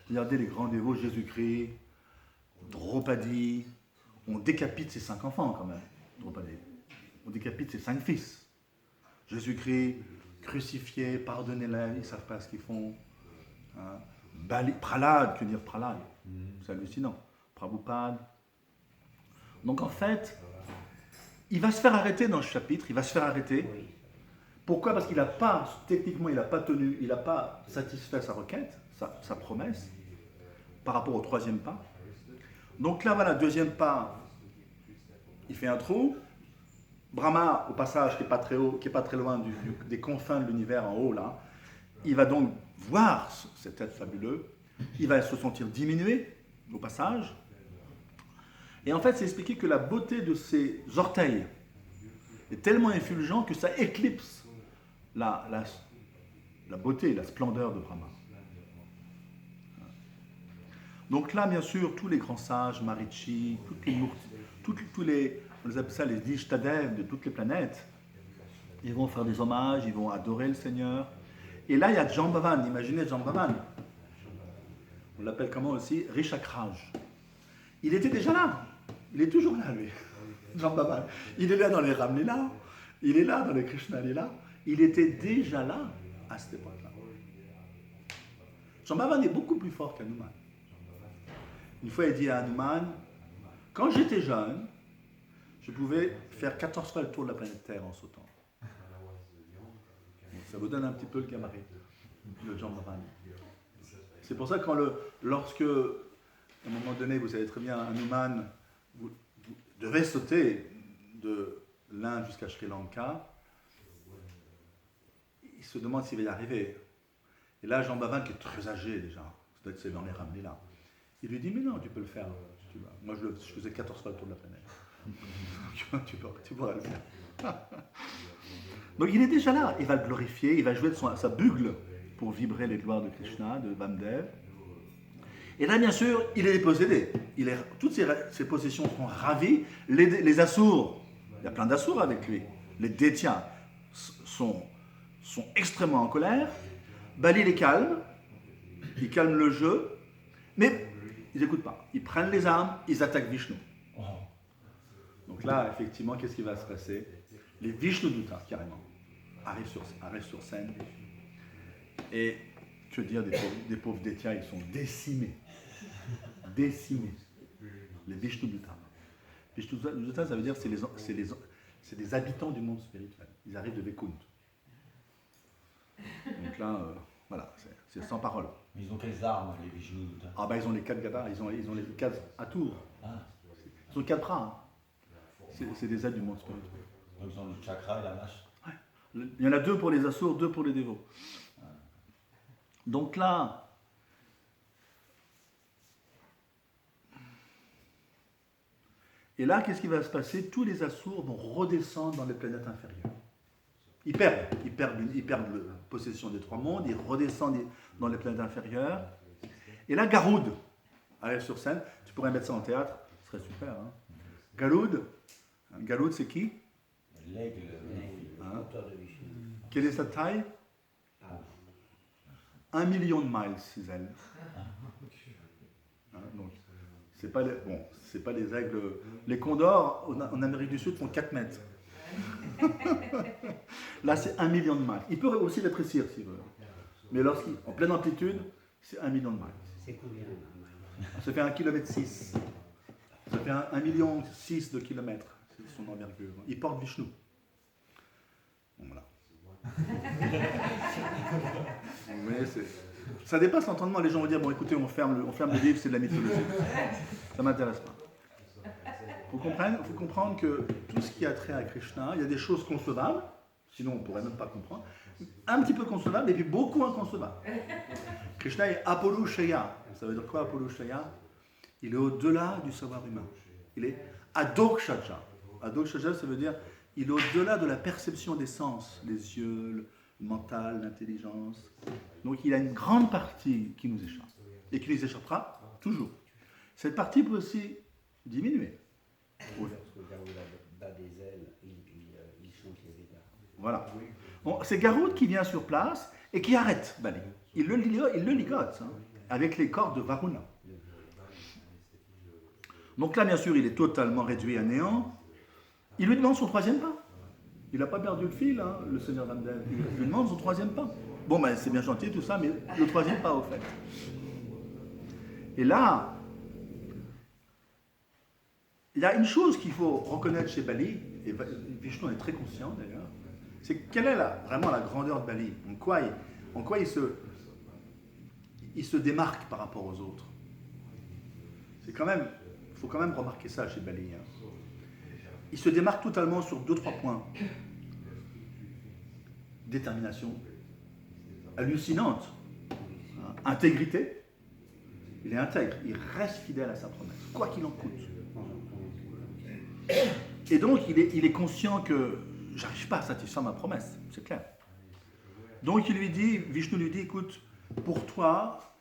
Regardez les grands dévots, Jésus-Christ, Draupadi. On décapite ses 5 enfants, quand même. Draupadi. On décapite ses 5 fils. Jésus-Christ, crucifié, pardonnez-les, ils ne savent pas ce qu'ils font. Hein. Prahlad, que dire Prahlad? C'est hallucinant. Prabhupada. Donc en fait, il va se faire arrêter dans ce chapitre, il va se faire arrêter. Pourquoi? Parce qu'il n'a pas, techniquement, il n'a pas tenu, il n'a pas satisfait sa requête, sa promesse, par rapport au 3e pas. Donc là, voilà, 2e pas, il fait un trou. Brahma, au passage, qui n'est pas très haut, qui n'est pas très loin des confins de l'univers en haut, là, il va donc voir cet être fabuleux, il va se sentir diminué, au passage. Et en fait, c'est expliqué que la beauté de ses orteils est tellement effulgente que ça éclipse la beauté, la splendeur de Brahma. Donc là, bien sûr, tous les grands sages, Marichi, tous les, on les appelle ça les Ishtadev de toutes les planètes, ils vont faire des hommages, ils vont adorer le Seigneur. Et là, il y a Jambavan, imaginez Jambavan. On l'appelle comment aussi? Rishakraj. Il était déjà là. Il est toujours là, lui. Jambavan. Il est là dans les Ramlila, il est là dans les Krishna Lila. Il était déjà là à cette époque-là. Jambavan est beaucoup plus fort qu'Hanuman. Une fois, il dit à Hanuman, quand j'étais jeune, je pouvais faire 14 fois le tour de la planète Terre en sautant. Donc, ça vous donne un petit peu le gabarit, le Jambavan. C'est pour ça que lorsque, à un moment donné, vous savez très bien, Hanuman, vous devez sauter de l'Inde jusqu'à Sri Lanka, il se demande s'il va y arriver. Et là, Jambavan, qui est très âgé déjà, c'est dans les Ramlila, il lui dit, mais non, tu peux le faire. Moi, je faisais 14 fois le tour de la planète. tu pourras le faire. Donc, il est déjà là. Il va le glorifier, il va jouer de sa bugle pour vibrer les gloires de Krishna, de Vamdev. Et là, bien sûr, il est dépossédé. Toutes ses possessions sont ravies. Les Asurs, il y a plein d'Asurs avec lui. Les Détias sont extrêmement en colère. Bali les calme. Il calme le jeu. Mais ils n'écoutent pas. Ils prennent les armes, ils attaquent Vishnu. Donc là, effectivement, qu'est-ce qui va se passer? Les Vishnu-dutas, carrément, arrivent sur scène. Et, que dire des pauvres Détias, ils sont décimés. Décimés. Les Vishnu-dutas. Vishnu-dutas, ça veut dire c'est des habitants du monde spirituel. Ils arrivent de Vaikuntha. Donc là, voilà, c'est sans parole. Mais ils ont quelles armes, les Vishnu? Ah ben ils ont les 4 gadas, ils ont les 4 atours. Ils ont 4 bras. Hein. C'est des aides du monde spirituel. Donc ils ont le chakra et la vache. Ouais. Il y en a 2 pour les Asurs, 2 pour les dévots. Donc là, et là, qu'est-ce qui va se passer? Tous les Asurs vont redescendre dans les planètes inférieures. Ils perdent la possession des 3 mondes, ils redescendent dans les planètes inférieures. Et là, Garoud arrive sur scène. Tu pourrais mettre ça en théâtre, ce serait super. Hein. Garoud, c'est qui? L'aigle. Hein? Quelle est sa taille? 1 million de miles, ces ailes. Hein, donc, c'est pas les aigles. Les condors en Amérique du Sud font 4 mètres. Là, c'est 1 million de miles. Il peut aussi rétrécir s'il veut. Mais lorsqu'en pleine amplitude, c'est 1 million de miles. C'est combien Ça fait 1,6 km. Ça fait 1,6 million de kilomètres. C'est son envergure. Il porte Vishnu. Bon, voilà. Mais ça dépasse l'entendement. Les gens vont dire, bon écoutez, on ferme le livre, c'est de la mythologie. Ça ne m'intéresse pas. Il faut comprendre que tout ce qui a trait à Krishna, il y a des choses concevables, sinon on ne pourrait même pas comprendre, un petit peu concevables et puis beaucoup inconcevables. Krishna est Apurushaya. Ça veut dire quoi Apurushaya? Il est au-delà du savoir humain. Il est Adokshaja. Adokshaja, ça veut dire il est au-delà de la perception des sens, les yeux, le mental, l'intelligence. Donc il a une grande partie qui nous échappe et qui nous échappera toujours. Cette partie peut aussi diminuer. Oui. Parce que Garou bat des ailes, il chante les Védas. Voilà. Bon, c'est Garoud qui vient sur place et qui arrête Bali. Il le ligote hein, avec les cordes de Varuna. Donc là, bien sûr, il est totalement réduit à néant. Il lui demande son troisième pas. Il n'a pas perdu le fil, hein, le seigneur Ramdev. Il lui demande son troisième pas. Bon, ben, c'est bien gentil tout ça, mais le troisième pas, au fait. Et là, il y a une chose qu'il faut reconnaître chez Bali, et Vishnu en est très conscient d'ailleurs, c'est quelle est vraiment la grandeur de Bali, en quoi il se démarque par rapport aux autres. Il faut quand même remarquer ça chez Bali. Hein. Il se démarque totalement sur 2-3 points. Détermination hallucinante, hein. Intégrité, il est intègre, il reste fidèle à sa promesse, quoi qu'il en coûte. Et donc il est conscient que j'arrive pas à satisfaire ma promesse, c'est clair. Donc Vishnu lui dit, écoute, pour toi,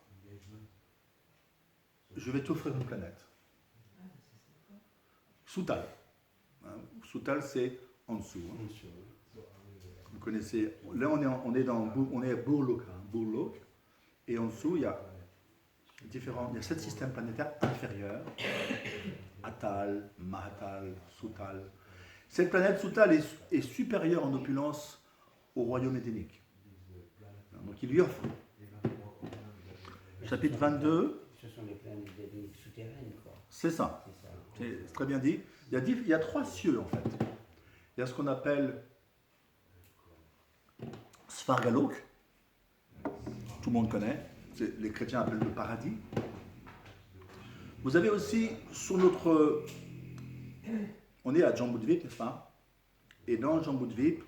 je vais t'offrir une planète. Sutal. Hein, Sutal, c'est en dessous. Hein. Vous connaissez, là on est à Burloka, Burlok, et en dessous il y a 7 systèmes planétaires inférieurs, Atal, Mahatal, Sutal. Cette planète Sutal est supérieure en opulence au royaume édénique. Donc il lui offre. Chapitre 22. Ce sont les planètes souterraines, quoi. C'est ça. C'est très bien dit. Il y a 3 cieux en fait. Il y a ce qu'on appelle Svargalok. Tout le monde connaît. Les chrétiens appellent le paradis. Vous avez aussi sur notre... On est à Jambudvip, n'est-ce pas? Et dans Jambudvip,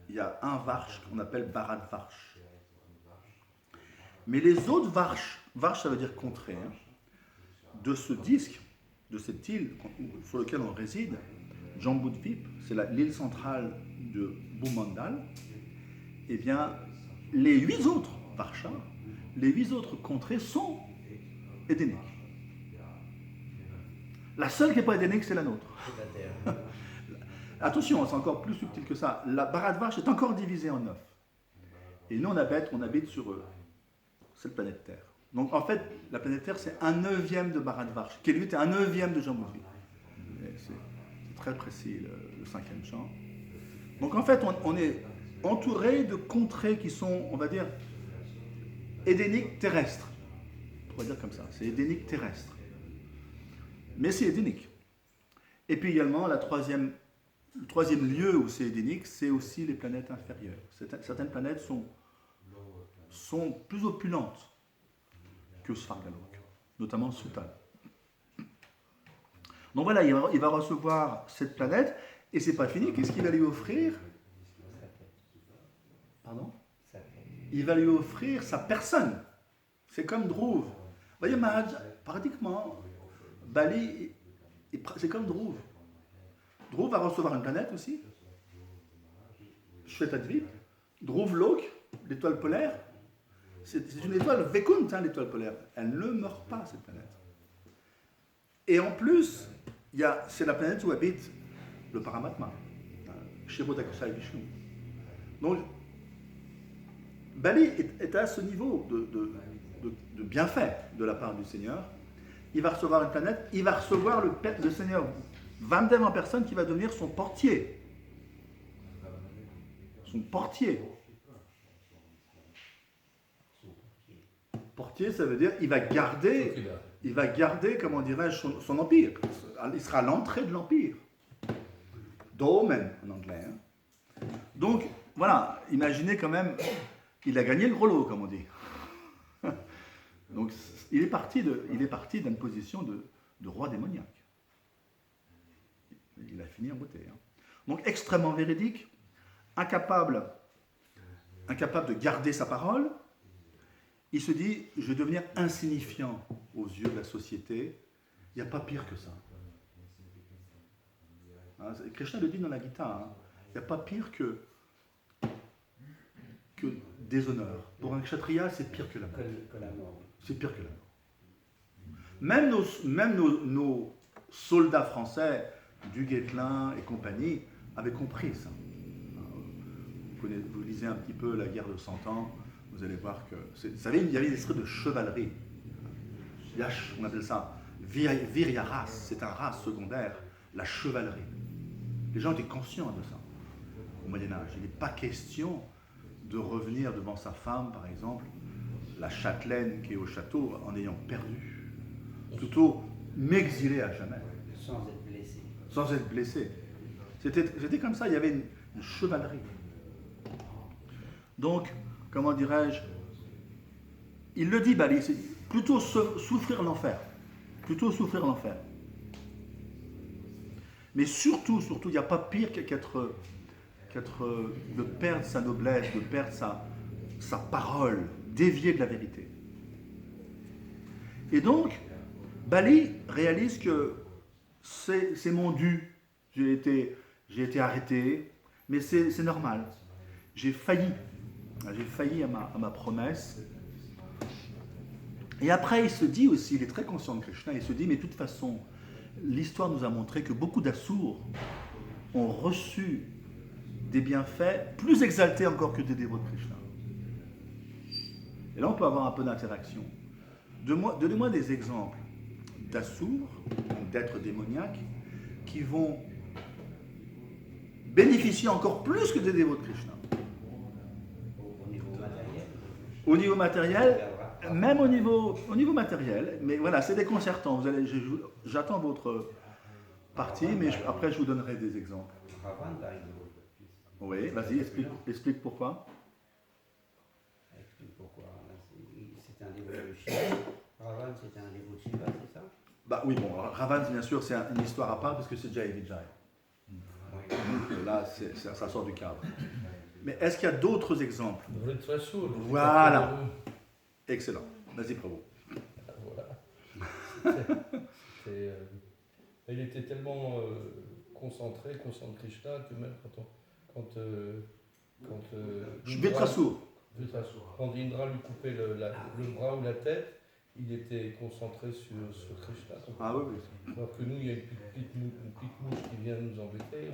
il y a un varsh qu'on appelle Bharat Varsh. Mais les autres varsh ça veut dire contrée, hein, de ce disque, de cette île sur laquelle on réside, Jambudvip, c'est l'île centrale de Bhumandal, eh bien, les 8 autres varshas, les 8 autres contrées sont édéniques. La seule qui n'est pas édénique, c'est la nôtre. Attention, c'est encore plus subtil que ça. La Bharatvarsh est encore divisée en 9. Et nous, on habite sur cette planète Terre. Donc en fait, la planète Terre, c'est 1/9 de Bharatvarsh, qui lui est 1/9 de Jambudvip. C'est très précis, le 5e chant. Donc en fait, on est entouré de contrées qui sont, on va dire, édéniques terrestres. On pourrait dire comme ça, c'est édénique terrestre. Mais c'est édénique. Et puis également, le troisième lieu où c'est édénique, c'est aussi les planètes inférieures. Certaines planètes sont plus opulentes que Svargalok, notamment Sutal. Donc voilà, il va recevoir cette planète, et c'est pas fini. Qu'est-ce qu'il va lui offrir? Pardon? Il va lui offrir sa personne. C'est comme Dhruv. Vous voyez, Maharaj, pratiquement, Bali, c'est comme Dhruv. Dhruv va recevoir une planète aussi. Shvetadvip. Dhruv Lok, l'étoile polaire. C'est une étoile Vaikuntha, hein, l'étoile polaire. Elle ne meurt pas, cette planète. Et en plus, c'est la planète où habite le Paramatma, Kshirodaksha Vishnu. Donc, Bali est à ce niveau de bienfait de la part du Seigneur. Il va recevoir une planète, il va recevoir le Seigneur Vamdev en personne qui va devenir son portier. son portier. Portier, ça veut dire il va garder, comment dirais-je, son empire. Il sera à l'entrée de l'empire. Domen en anglais. Hein. Donc, voilà, imaginez quand même, il a gagné le gros lot, comme on dit. Donc, il est parti d'une position de roi démoniaque. Il a fini en beauté. Hein. Donc, extrêmement véridique, incapable de garder sa parole. Il se dit, je vais devenir insignifiant aux yeux de la société. Il n'y a pas pire que ça. Hein, Krishna le dit dans la Gita. Hein, il n'y a pas pire que déshonneur. Pour un kshatriya, c'est pire que la mort. C'est pire que la mort. Même nos soldats français, du Guesclin et compagnie, avaient compris ça. Vous lisez un petit peu la guerre de 100 ans, vous allez voir que... Vous savez, il y avait l'esprit de chevalerie. Yash, on appelle ça. Virya race, c'est un race secondaire, la chevalerie. Les gens étaient conscients de ça au Moyen-Âge. Il n'est pas question de revenir devant sa femme, par exemple, la châtelaine qui est au château, en ayant perdu. Plutôt m'exiler à jamais. Sans être blessé. Sans être blessé. C'était comme ça, il y avait une chevalerie. Donc, comment dirais-je, il le dit, Bali, c'est plutôt souffrir l'enfer. Plutôt souffrir l'enfer. Mais surtout, il n'y a pas pire de perdre sa noblesse, de perdre sa parole, dévier de la vérité. Et donc, Bali réalise que c'est mon dû. J'ai été arrêté, mais c'est normal. J'ai failli à ma promesse. Et après, il se dit aussi, il est très conscient de Krishna, il se dit, mais de toute façon, l'histoire nous a montré que beaucoup d'Assours ont reçu des bienfaits plus exaltés encore que des dévots de Krishna. Et là, on peut avoir un peu d'interaction. Donnez-moi des exemples d'Assours, d'êtres démoniaques, qui vont bénéficier encore plus que des dévots de Krishna. Au niveau matériel. Au niveau matériel, même au niveau matériel, mais voilà, c'est déconcertant. J'attends votre partie, mais après je vous donnerai des exemples. Ravan, par exemple. Oui, vas-y, explique pourquoi. Explique pourquoi. C'était un dévot de Shiva. Ravan, c'était un dévot de Shiva, c'est ça? Bah oui, bon, Ravan, bien sûr, c'est une histoire à part parce que c'est Jai Vijay. Donc là, ça sort du cadre. Mais est-ce qu'il y a d'autres exemples? Voilà. Excellent. Vas-y, Prabhu. Voilà. Il était tellement concentré Krishna que même quand Indra lui coupait le bras ou la tête, il était concentré sur Krishna. Ah oui, oui. Alors que nous, il y a une petite mouche qui vient nous embêter,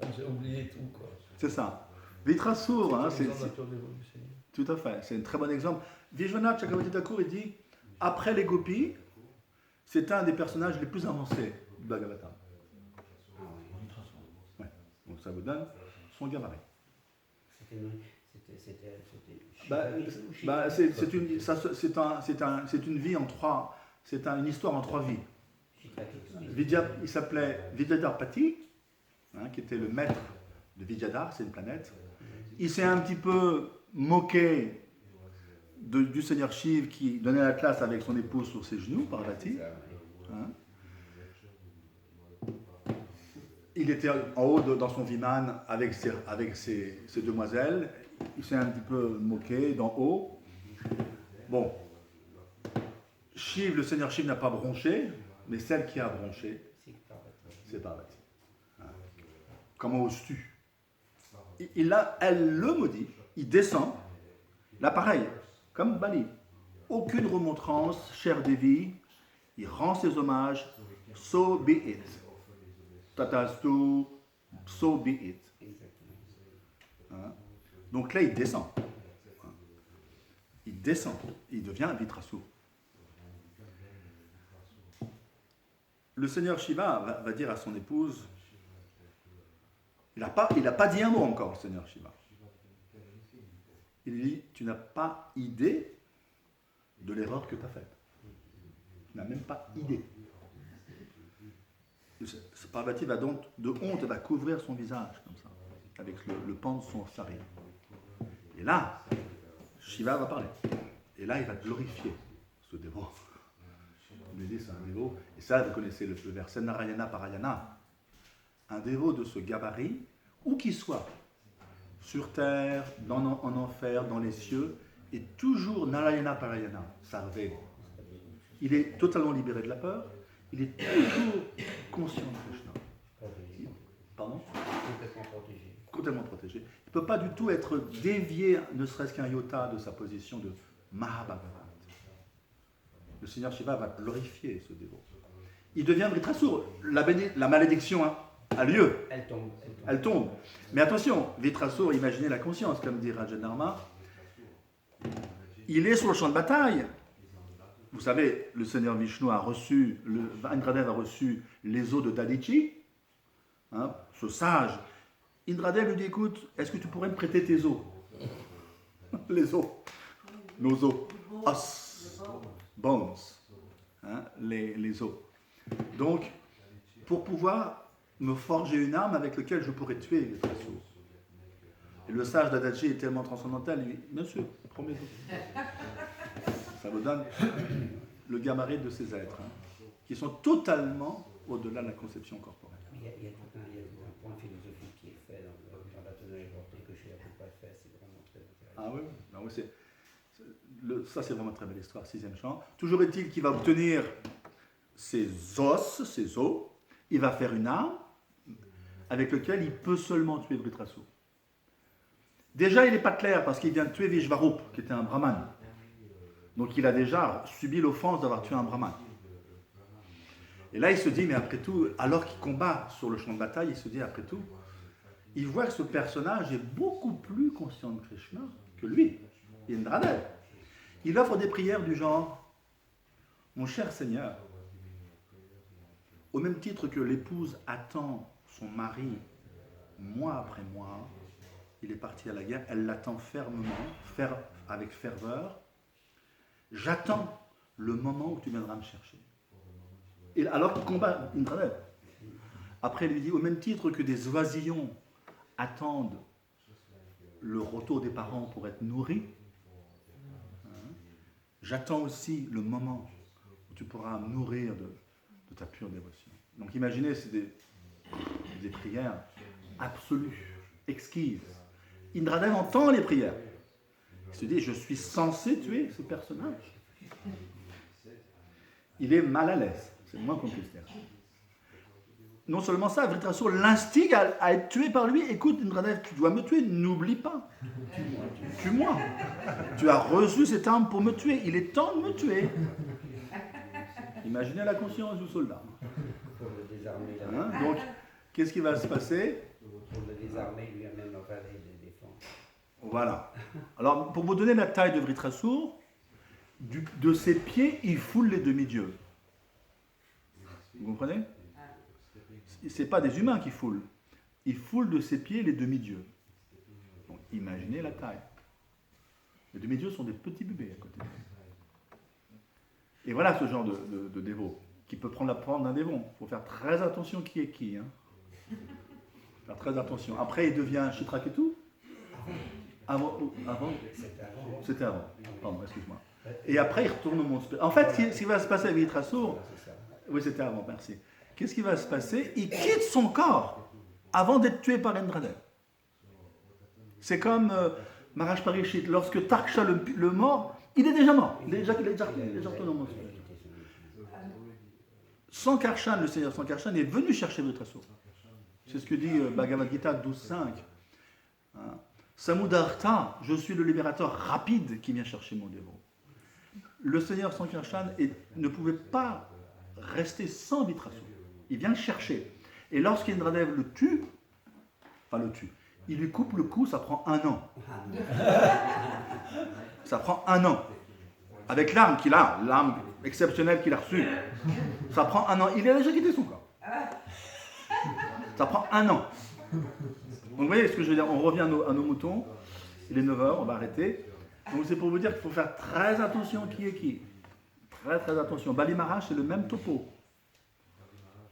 on a oublié tout, quoi. C'est ça. Vitrasur, hein, c'est l'évolution. Tout à fait, c'est un très bon exemple. Vishwanath Chakravarti Thakur, il dit, après les gopis, c'est un des personnages les plus avancés du Bhagavatam. Ouais. Donc ça vous donne son gabarit. C'est une vie en trois, une histoire en trois vies. Il s'appelait Vidyadharpati, hein, qui était le maître de Vidyadhar, c'est une planète. Il s'est un petit peu moqué du seigneur Shiv qui donnait la classe avec son épouse sur ses genoux, Parvati. Hein. Il était en haut dans son viman avec ses demoiselles. Il s'est un petit peu moqué d'en haut. Bon, Shiv, le seigneur Shiv n'a pas bronché, mais celle qui a bronché, c'est Parvati. Hein. Comment oses-tu? Elle le maudit, il descend. Là, pareil, comme Bali. Aucune remontrance, chère Devi. Il rend ses hommages. So be it. Tatastu, so be it. Hein? Donc là, il descend. Il descend. Il devient Vitrasur. Le seigneur Shiva va dire à son épouse, il n'a pas dit un mot encore, le seigneur Shiva. Il lui dit, tu n'as pas idée de l'erreur que tu as faite. Tu n'as même pas idée. Parvati va donc, de honte, va couvrir son visage, comme ça, avec le pan de son sari. Et là, Shiva va parler. Et là, il va glorifier ce dévot. Il lui dit, c'est un dévot. Et ça, vous connaissez le verset Narayana Parayana. Un dévot de ce gabarit, où qu'il soit, sur terre, en enfer, dans les cieux, est toujours Narayana Parayana, Sarve. Il est totalement libéré de la peur, il est toujours conscient de Krishna. Pardon ? Complètement protégé. Complètement protégé. Il ne peut pas du tout être dévié, ne serait-ce qu'un iota, de sa position de Mahabhagavat. Le Seigneur Shiva va glorifier ce dévot. Il devient Vritrasur. La malédiction a lieu. Elle tombe. Mais attention, Vritrasur, imaginez la conscience, comme dit Rajanarma. Il est sur le champ de bataille. Vous savez, le Seigneur Vishnu a reçu, Indradev a reçu les os de Dadichi, ce sage. Indradev lui dit, écoute, est-ce que tu pourrais me prêter tes os? Les os. Nos os. Os. Bones. Les os. Donc, pour pouvoir me forger une arme avec laquelle je pourrais tuer les Vritrasur. Et le sage d'Adachi est tellement transcendantal, il dit, monsieur, prends mes os. Ça vous donne le gabarit de ces êtres, qui sont totalement au-delà de la conception corporelle. Il y a un point philosophique qui est fait dans la tenue et portée que je n'ai pas fait, c'est vraiment très intéressant. Ah oui, ça c'est vraiment une très belle histoire, 6e chant. Toujours est-il qu'il va obtenir ses os, il va faire une arme avec laquelle il peut seulement tuer Vritrasur. Déjà il n'est pas clair parce qu'il vient de tuer Vishvarup, qui était un brahman. Donc il a déjà subi l'offense d'avoir tué un brahman. Et là il se dit, mais après tout, alors qu'il combat sur le champ de bataille, il se dit, après tout, il voit que ce personnage est beaucoup plus conscient de Krishna que lui, Indradev. Il offre des prières du genre, mon cher Seigneur, au même titre que l'épouse attend son mari mois après mois, il est parti à la guerre, elle l'attend fermement, avec ferveur. J'attends le moment où tu viendras me chercher. Et alors qu'il combat Indradev. Après, il lui dit, au même titre que des oisillons attendent le retour des parents pour être nourris, j'attends aussi le moment où tu pourras me nourrir de ta pure dévotion. Donc imaginez, c'est des prières absolues, exquises. Indradev entend les prières. Il se dit, je suis censé tuer ce personnage. Il est mal à l'aise, c'est le moins qu'on puisse dire. Non seulement ça, Vritrasur l'instigue à être tué par lui. Écoute, Indradev, tu dois me tuer, n'oublie pas. Tue-moi. Tu as reçu cette arme pour me tuer. Il est temps de me tuer. Imaginez la conscience du soldat. Pour le désarmer, Donc, qu'est-ce qui va se passer? Pour le désarmer, lui amène en vallée de défense. Voilà. Alors, pour vous donner la taille de Vritrasur, de ses pieds, il foule les demi-dieux. Vous comprenez? Ce n'est pas des humains qui foulent. Il foule de ses pieds les demi-dieux. Donc, imaginez la taille. Les demi-dieux sont des petits bébés à côté. Et voilà ce genre de dévot qui peut prendre la forme d'un dévot. Il faut faire très attention qui est qui. Faire très attention. Après, il devient Chitraketu. Avant. C'était avant. Pardon, excuse-moi. Et après, il retourne au monde spirituel. En fait, ce qui va se passer avec Vritrasur, oui, c'était avant, merci. Qu'est-ce qui va se passer? Il quitte son corps avant d'être tué par Indradev. C'est comme Maharaj Parishit, lorsque Tarksha le mort, il est déjà mort. Il est déjà retourné au monde spirituel. Sankarshan, le Seigneur Sankarshan, est venu chercher Vritrasur. C'est ce que dit Bhagavad Gita 12.5. Samudartha, je suis le libérateur rapide qui vient chercher mon dévot. Le Seigneur Sankarshan ne pouvait pas rester sans Vritrasur. Il vient le chercher. Et lorsqu'Indradev le tue, il lui coupe le cou, ça prend 1 an. Ça prend 1 an. Avec l'arme qu'il a, l'arme exceptionnelle qu'il a reçue, ça prend 1 an. Il a déjà quitté son corps. Ça prend 1 an. Donc vous voyez ce que je veux dire, on revient à nos moutons. Il est 9h, on va arrêter. Donc c'est pour vous dire qu'il faut faire très attention qui est qui. Très très attention. Bali Maharaj, c'est le même topo.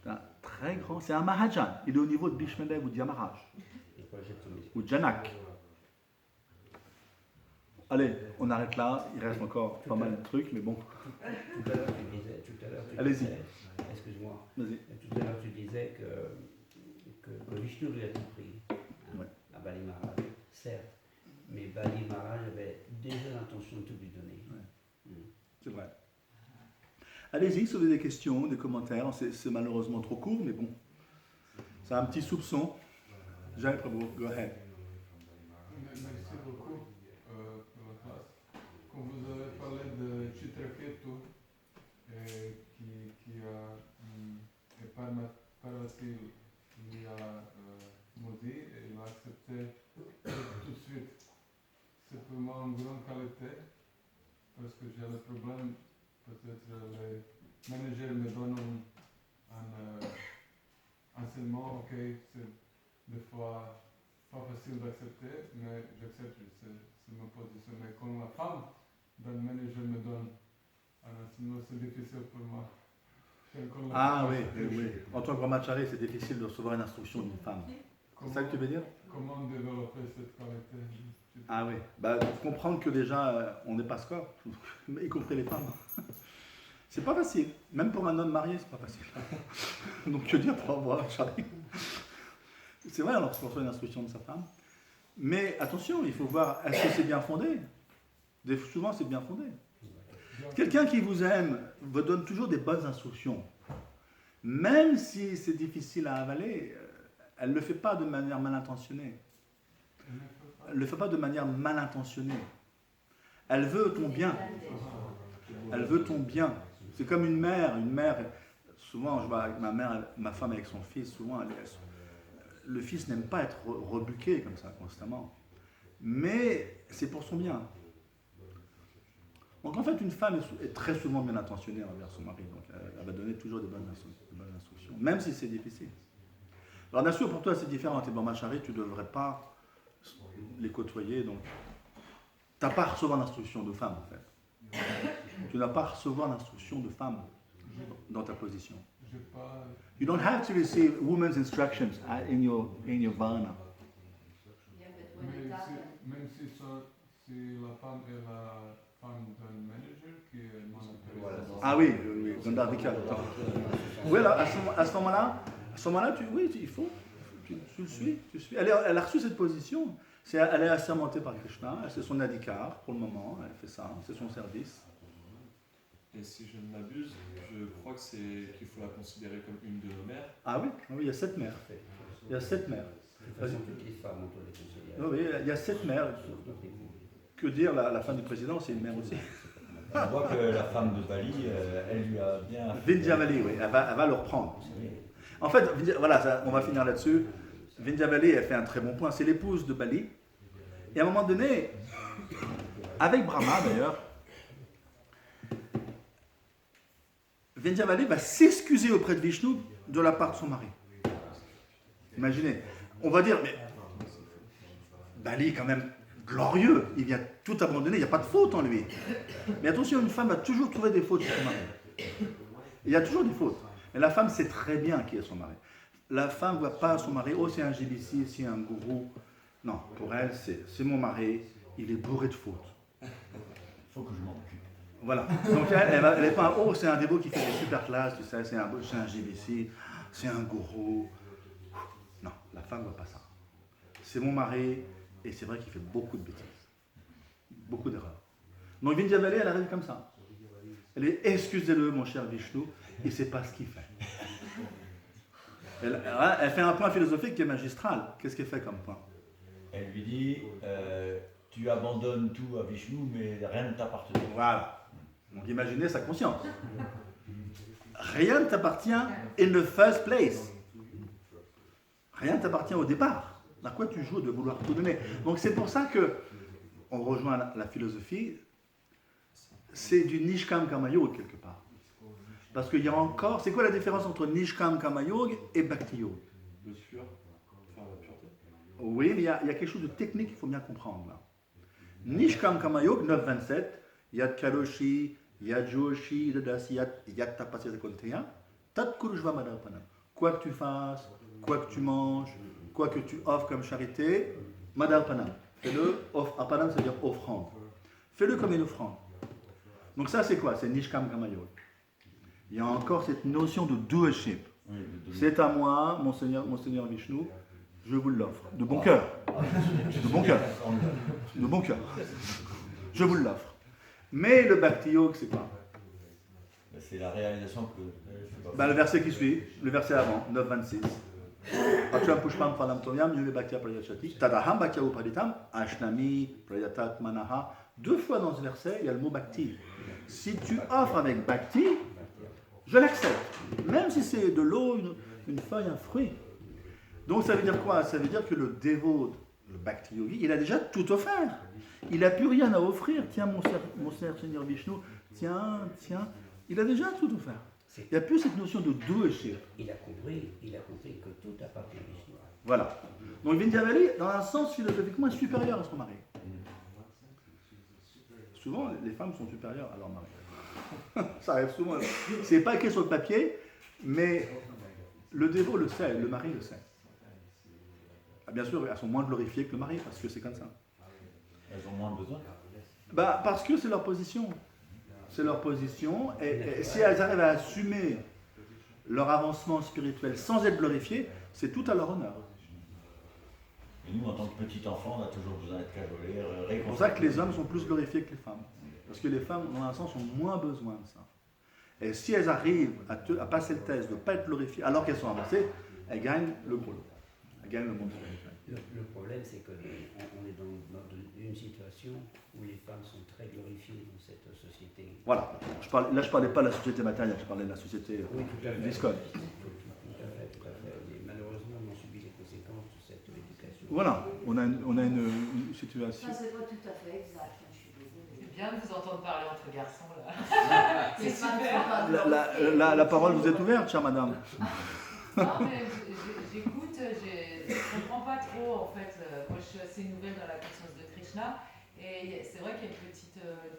C'est un très grand, c'est un Mahajan. Il est au niveau de Bhishmadev ou de Yamaraj. Ou de Janak. Allez, on arrête là. Il reste encore pas mal de trucs, mais bon. Tout à l'heure, tu Allez-y. disais, excuse-moi, Vas-y. tout à l'heure tu disais que Vishnu lui a tout pris, hein, Ouais. à Bali Maharaj, certes, mais Bali Maharaj avait déjà l'intention de tout lui donner. C'est vrai. Allez-y, si vous avez des questions, des commentaires. C'est malheureusement trop court, mais bon. C'est un petit soupçon. Jai Prabhu, go ahead. Merci beaucoup pour la classe. Quand vous avez parlé de Chitraketu, qui a et Parvati lui a maudit et il a accepté tout de suite. C'est pour moi une grande qualité parce que j'ai le problème, peut-être les managers me donnent un enseignement, ok, c'est des fois pas facile d'accepter, mais j'accepte, c'est ma position. Mais quand la femme d'un manager me donne un enseignement, c'est difficile pour moi. Ah oui, oui, oui. En tant que brahmachari, c'est difficile de recevoir une instruction d'une femme. C'est ça que tu veux dire? Comment développer cette qualité? Ah oui. Bah, comprendre que déjà, on n'est pas score, y compris les femmes. C'est pas facile. Même pour un homme marié, c'est pas facile. Donc que dire pour un brahmachari? C'est vrai, alors qu'on reçoit une instruction de sa femme. Mais attention, il faut voir, est-ce que c'est bien fondé? Souvent, c'est bien fondé. Quelqu'un qui vous aime vous donne toujours des bonnes instructions. Même si c'est difficile à avaler, elle ne le fait pas de manière mal intentionnée. Elle ne le fait pas de manière mal intentionnée. Elle veut ton bien. Elle veut ton bien. C'est comme une mère. Une mère, souvent, je vois avec ma mère, ma femme avec son fils, souvent, le fils n'aime pas être rebuqué comme ça constamment. Mais c'est pour son bien. Donc en fait, une femme est très souvent bien intentionnée envers son mari. Donc elle va donner toujours des bonnes instructions, même si c'est difficile. Alors bien sûr, pour toi, c'est différent. Tes brahmacharis, tu ne devrais pas les côtoyer. Donc tu n'as pas à recevoir l'instruction de femme, en fait. Tu n'as pas à recevoir l'instruction de femme dans ta position. You don't have to receive women's instructions in your varna. Même si la femme est la femme d'un manager qui est manipulée. Ah oui, oui, Gandharvika. Oui, alors à ce moment-là, il faut, tu le suis. Elle a reçu cette position. Elle est assermentée par Krishna, c'est son adhikar pour le moment, elle fait ça, c'est son service. Et si je ne m'abuse, je crois qu'il faut la considérer comme une de nos mères. Ah oui, il y a 7 mères. Il y a 7 mères. Toutes les femmes, on peut les considérer. Oui, il y a 7 mères. Que dire, la femme du président, c'est une mère aussi. On voit que la femme de Bali, elle lui a bien... Vindhyavali, oui, elle va le reprendre. En fait, voilà, on va finir là-dessus. Vindhyavali, elle fait un très bon point. C'est l'épouse de Bali. Et à un moment donné, avec Brahma d'ailleurs, Vindhyavali va s'excuser auprès de Vishnu de la part de son mari. Imaginez, on va dire, mais Bali quand même glorieux, il vient tout abandonner, il n'y a pas de faute en lui. Mais attention, une femme va toujours trouver des fautes sur son mari. Il y a toujours des fautes. Mais la femme sait très bien qui est son mari. La femme ne voit pas son mari, oh c'est un GBC, c'est un gourou. Non, pour elle, c'est mon mari, il est bourré de fautes. Il faut que je m'en occupe. Voilà. Donc elle n'est pas, oh c'est un dévot qui fait des super classes, tu sais, c'est un GBC, c'est un gourou. Non, la femme ne voit pas ça. C'est mon mari, et c'est vrai qu'il fait beaucoup de bêtises. Beaucoup d'erreurs. Donc Vindhyavali, elle arrive comme ça. Elle est, excusez-le mon cher Vishnu, il ne sait pas ce qu'il fait. Elle fait un point philosophique qui est magistral. Qu'est-ce qu'elle fait comme point? Elle lui dit, tu abandonnes tout à Vishnu, mais rien ne t'appartient. Voilà. Donc imaginez sa conscience. Rien ne t'appartient in the first place. Rien ne t'appartient au départ. À quoi tu joues de vouloir tout donner? Donc c'est pour ça que on rejoint la philosophie. C'est du Nishkam Karma Yoga quelque part. Parce qu'il y a encore... C'est quoi la différence entre Nishkam Karma Yoga et Bhakti Yoga? Le pur, enfin la pureté. Oui, mais il y a quelque chose de technique qu'il faut bien comprendre là. Nishkam Kamayog 9.27, Yad Kaloshi, Yad Joshi, Yad Asiyat, Yad Tapasya Konteya, Tat Kurushva Madarpanam. Quoi que tu fasses, quoi que tu manges, quoi que tu offres comme charité, Madarpanam. Fais-le, Apanam, c'est-à-dire offrande. Fais-le comme une offrande. Donc ça c'est quoi? C'est Nishkam Kamayog. Il y a encore cette notion de doership. C'est à moi, mon Seigneur Vishnu, je vous l'offre. De bon cœur. De bon cœur. De bon cœur. Je vous l'offre. Mais le Bhakti Yoga, c'est quoi? C'est la réalisation que. Le verset qui suit, le verset avant, 9.26. Acham Pushpam Phalam Toyam, Yume Bhakya Prayachati, Tadaham Bhakya Upaditam, Ashnami Prayatat Manaha. 2 fois dans ce verset, il y a le mot Bhakti. Si tu offres avec Bhakti, je l'accepte. Même si c'est de l'eau, une feuille, un fruit. Donc ça veut dire quoi? Ça veut dire que le dévot, le Bhakti Yogi, il a déjà tout offert. Il n'a plus rien à offrir. Tiens, mon Seigneur Vishnu, tiens. Il a déjà tout offert. Il n'y a plus cette notion de doership. Il a compris que tout appartient à Vishnu. Voilà. Donc Vindhyavali, dans un sens philosophiquement, est supérieur à son mari. Souvent, les femmes sont supérieures à leur mari. Ça arrive souvent. C'est pas écrit sur le papier, mais le dévot le sait, le mari le sait. Bien sûr, elles sont moins glorifiées que le mari, parce que c'est comme ça. Elles ont moins besoin. Parce que c'est leur position. C'est leur position, et si elles arrivent à assumer leur avancement spirituel sans être glorifiées, c'est tout à leur honneur. Et nous, en tant que petit enfant, on a toujours besoin d'être cajolés, C'est pour ça que les hommes sont plus glorifiés que les femmes. Parce que les femmes, dans un sens, ont moins besoin de ça. Et si elles arrivent à passer le test de ne pas être glorifiées alors qu'elles sont avancées, elles gagnent le gros lot. Elles gagnent le monde spirituel. Le problème, c'est qu'on est dans une situation où les femmes sont très glorifiées dans cette société. Voilà. Là, je ne parlais pas de la société matérielle, je parlais de la société discorde. Tout à fait. Mais malheureusement, on a subi les conséquences de cette éducation. Voilà, on a une situation. Ça, c'est pas tout à fait exact, je suis désolée. C'est bien de vous entendre parler entre garçons là. C'est super. La parole vous est ouverte, chère madame. Non, mais j'écoute, je comprends pas trop en fait. Moi, je suis assez nouvelle dans la conscience de Krishna. Et c'est vrai qu'il y a une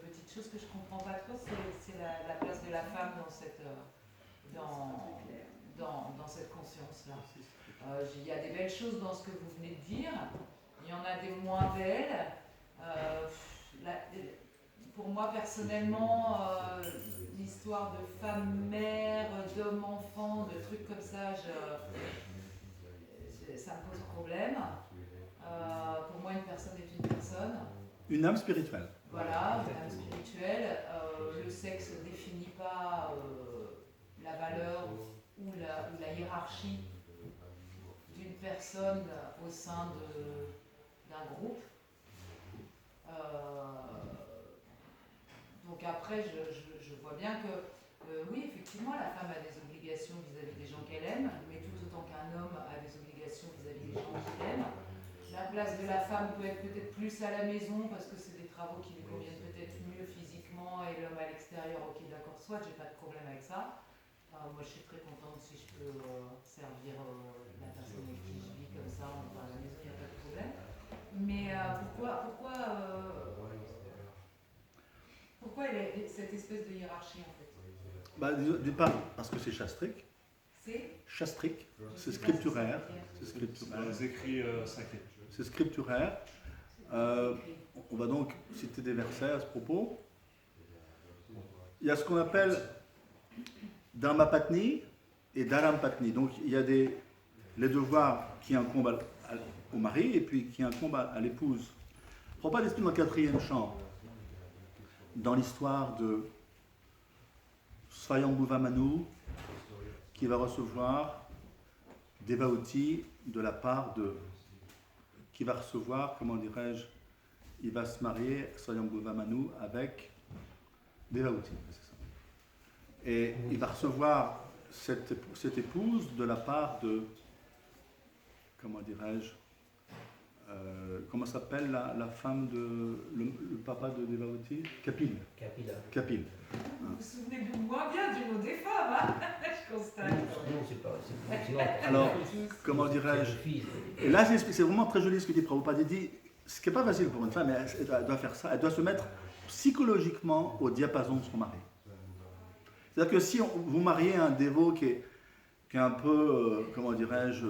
petite chose que je comprends pas trop, c'est la place de la femme dans cette conscience-là. Il y a des belles choses dans ce que vous venez de dire, il y en a des moins belles. Pour moi personnellement, l'histoire de femme-mère, d'homme-enfant, de trucs comme ça, ça me pose problème. Pour moi, une personne est une personne. Une âme spirituelle. Voilà, une âme spirituelle. Le sexe ne définit pas la valeur ou la hiérarchie d'une personne au sein d'un groupe. Donc après, je vois bien que oui, effectivement, la femme a des obligations vis-à-vis des gens qu'elle aime, mais tout autant qu'un homme a des obligations vis-à-vis des gens qu'il aime. La place de la femme peut être peut-être plus à la maison parce que c'est des travaux qui lui conviennent peut-être mieux physiquement et l'homme à l'extérieur, ok d'accord, soit j'ai pas de problème avec ça. Moi je suis très contente si je peux servir la personne avec qui je vis comme ça, à la maison il n'y a pas de problème. Mais pourquoi il y a cette espèce de hiérarchie en fait? D'une part, parce que c'est chastrique. C'est chastrique, c'est scripturaire. C'est dans les écrits sacrés. C'est scripturaire. On va donc citer des versets à ce propos. Il y a ce qu'on appelle Dharma Patni et Dharam Patni. Donc il y a les devoirs qui incombent au mari et puis qui incombent à l'épouse. Prabhupada explique dans le 4e chant, dans l'histoire de Swayambhuva Manu, qui va recevoir Devauti de la part de... qui va recevoir, comment dirais-je, il va se marier, Swayambhuva Manu, avec Devauti. Et il va recevoir cette épouse de la part de, comment dirais-je, comment s'appelle la femme de, le papa de Devauti? Kapil. Kapil. Vous vous souvenez moins bien du nom des femmes, hein? Je constate. Non, c'est pas. Alors, comment dirais-je? Et là, c'est vraiment très joli ce que dit Prabhupada. Il dit ce qui n'est pas facile pour une femme, mais elle doit faire ça, elle doit se mettre psychologiquement au diapason de son mari. C'est-à-dire que si vous mariez un dévot qui est un peu, comment dirais-je,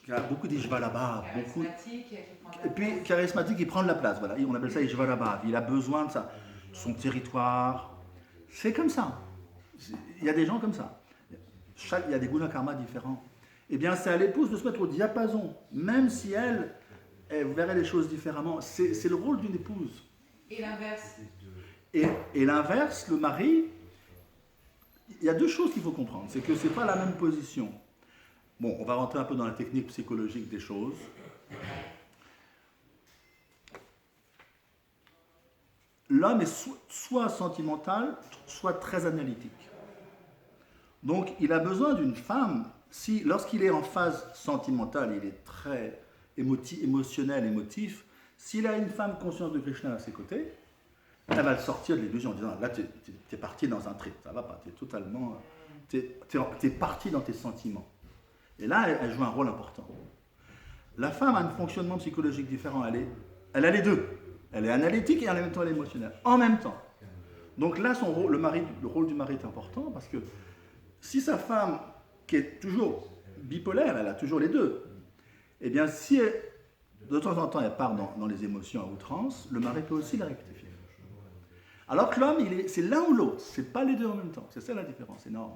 qui a beaucoup d'Ishvalabhav, beaucoup, et puis charismatique, il prend de la place, voilà, on appelle ça Ishvalabhav, il a besoin de son territoire, c'est comme ça. Il y a des gens comme ça. Il y a des guna karma différents. Eh bien, c'est à l'épouse de se mettre au diapason, même si elle verrait les choses différemment. C'est le rôle d'une épouse. Et l'inverse. Et l'inverse, le mari, il y a deux choses qu'il faut comprendre. C'est que ce n'est pas la même position. Bon, on va rentrer un peu dans la technique psychologique des choses. L'homme est soit sentimental, soit très analytique. Donc, il a besoin d'une femme, lorsqu'il est en phase sentimentale, il est très émotionnel, émotif, s'il a une femme consciente de Krishna à ses côtés, elle va le sortir de l'illusion en disant, là, tu es parti dans un trip, ça va pas, tu es totalement... Tu es parti dans tes sentiments. Et là, elle joue un rôle important. La femme a un fonctionnement psychologique différent, elle a les deux. Elle est analytique et en même temps elle est émotionnelle. En même temps. Donc là, le rôle du mari est important parce que si sa femme, qui est toujours bipolaire, elle a toujours les deux, eh bien si de temps en temps elle part dans les émotions à outrance, le mari peut aussi la rectifier. Alors que l'homme, c'est l'un ou l'autre, c'est pas les deux en même temps. C'est ça la différence, c'est énorme.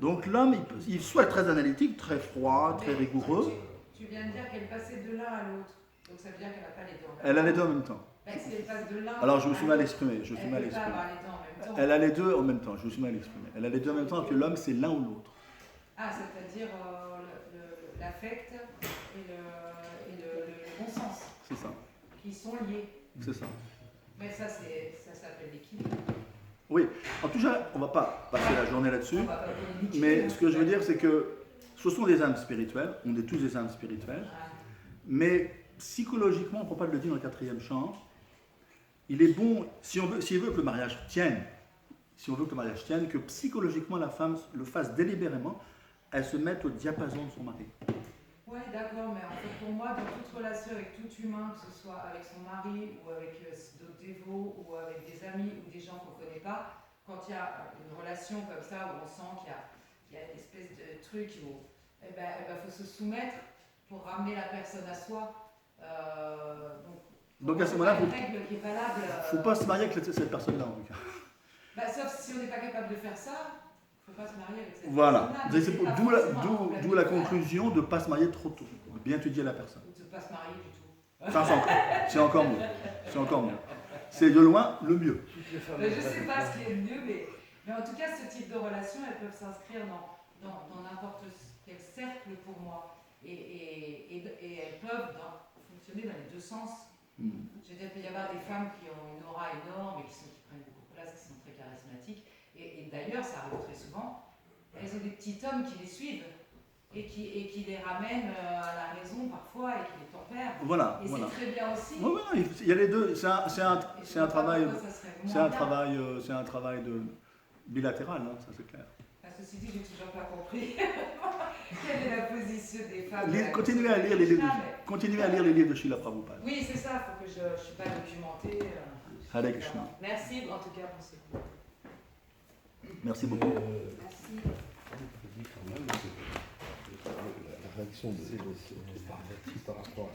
Donc l'homme, il soit très analytique, très froid, très rigoureux. Tu viens de dire qu'elle passait de l'un à l'autre. Donc ça veut dire qu'elle n'a pas les deux. Elle a les deux en même temps. Si elle passe de l'un Alors je me suis mal à exprimé. l'autre, elle ne peut pas avoir les deux en même temps. Elle a les deux en même temps, je me suis mal exprimé. Elle a les deux en même temps, que l'homme, c'est l'un ou l'autre. Ah, c'est-à-dire l'affect et le bon sens. C'est ça. Qui sont liés. C'est ça. Mais ça s'appelle l'équilibre. Oui, en tout cas, on ne va pas passer la journée là-dessus, mais ce que je veux dire, c'est que ce sont des âmes spirituelles, on est tous des âmes spirituelles, mais psychologiquement, on ne peut pas le dire dans le 4e chant, il est bon, s'il veut que le mariage tienne, que psychologiquement la femme le fasse délibérément, elle se mette au diapason de son mari. Oui, d'accord, mais en fait, pour moi, dans toute relation avec tout humain, que ce soit avec son mari ou avec d'autres dévots ou avec des amis ou des gens qu'on ne connaît pas, quand il y a une relation comme ça où on sent qu'il y a une espèce de truc où il faut se soumettre pour ramener la personne à soi. Donc à ce moment-là, il ne faut pas se marier avec cette personne-là en tout cas. Sauf si on n'est pas capable de faire ça. Pas se marier avec cette voilà, d'où la conclusion de ne pas se marier trop tôt, de bien étudier la personne. De ne pas se marier du tout. Ça, c'est encore mieux. C'est encore mieux. C'est de loin le mieux. Je ne sais pas ce qui est le mieux, mais en tout cas, ce type de relations, elles peuvent s'inscrire dans n'importe quel cercle pour moi. Et elles peuvent fonctionner dans les deux sens. Je veux dire, il peut y avoir des femmes qui ont une aura énorme et qui prennent beaucoup de place, qui sont très charismatiques. Et d'ailleurs, ça arrive très souvent, elles ont des petits hommes qui les suivent et qui les ramènent à la raison parfois et qui les tempèrent. Voilà. Et c'est très bien aussi. Oui, il y a les deux. C'est un travail de bilatéral, hein, ça c'est clair. Ceci dit, j'ai toujours pas compris quelle est la position des femmes. Continuez à lire les livres de Srila Prabhupada. Oui, c'est ça, il faut que je ne suis pas documentée. Hare Krishna. Merci en tout cas pour ce cours. Merci beaucoup. Merci. La réaction de par rapport à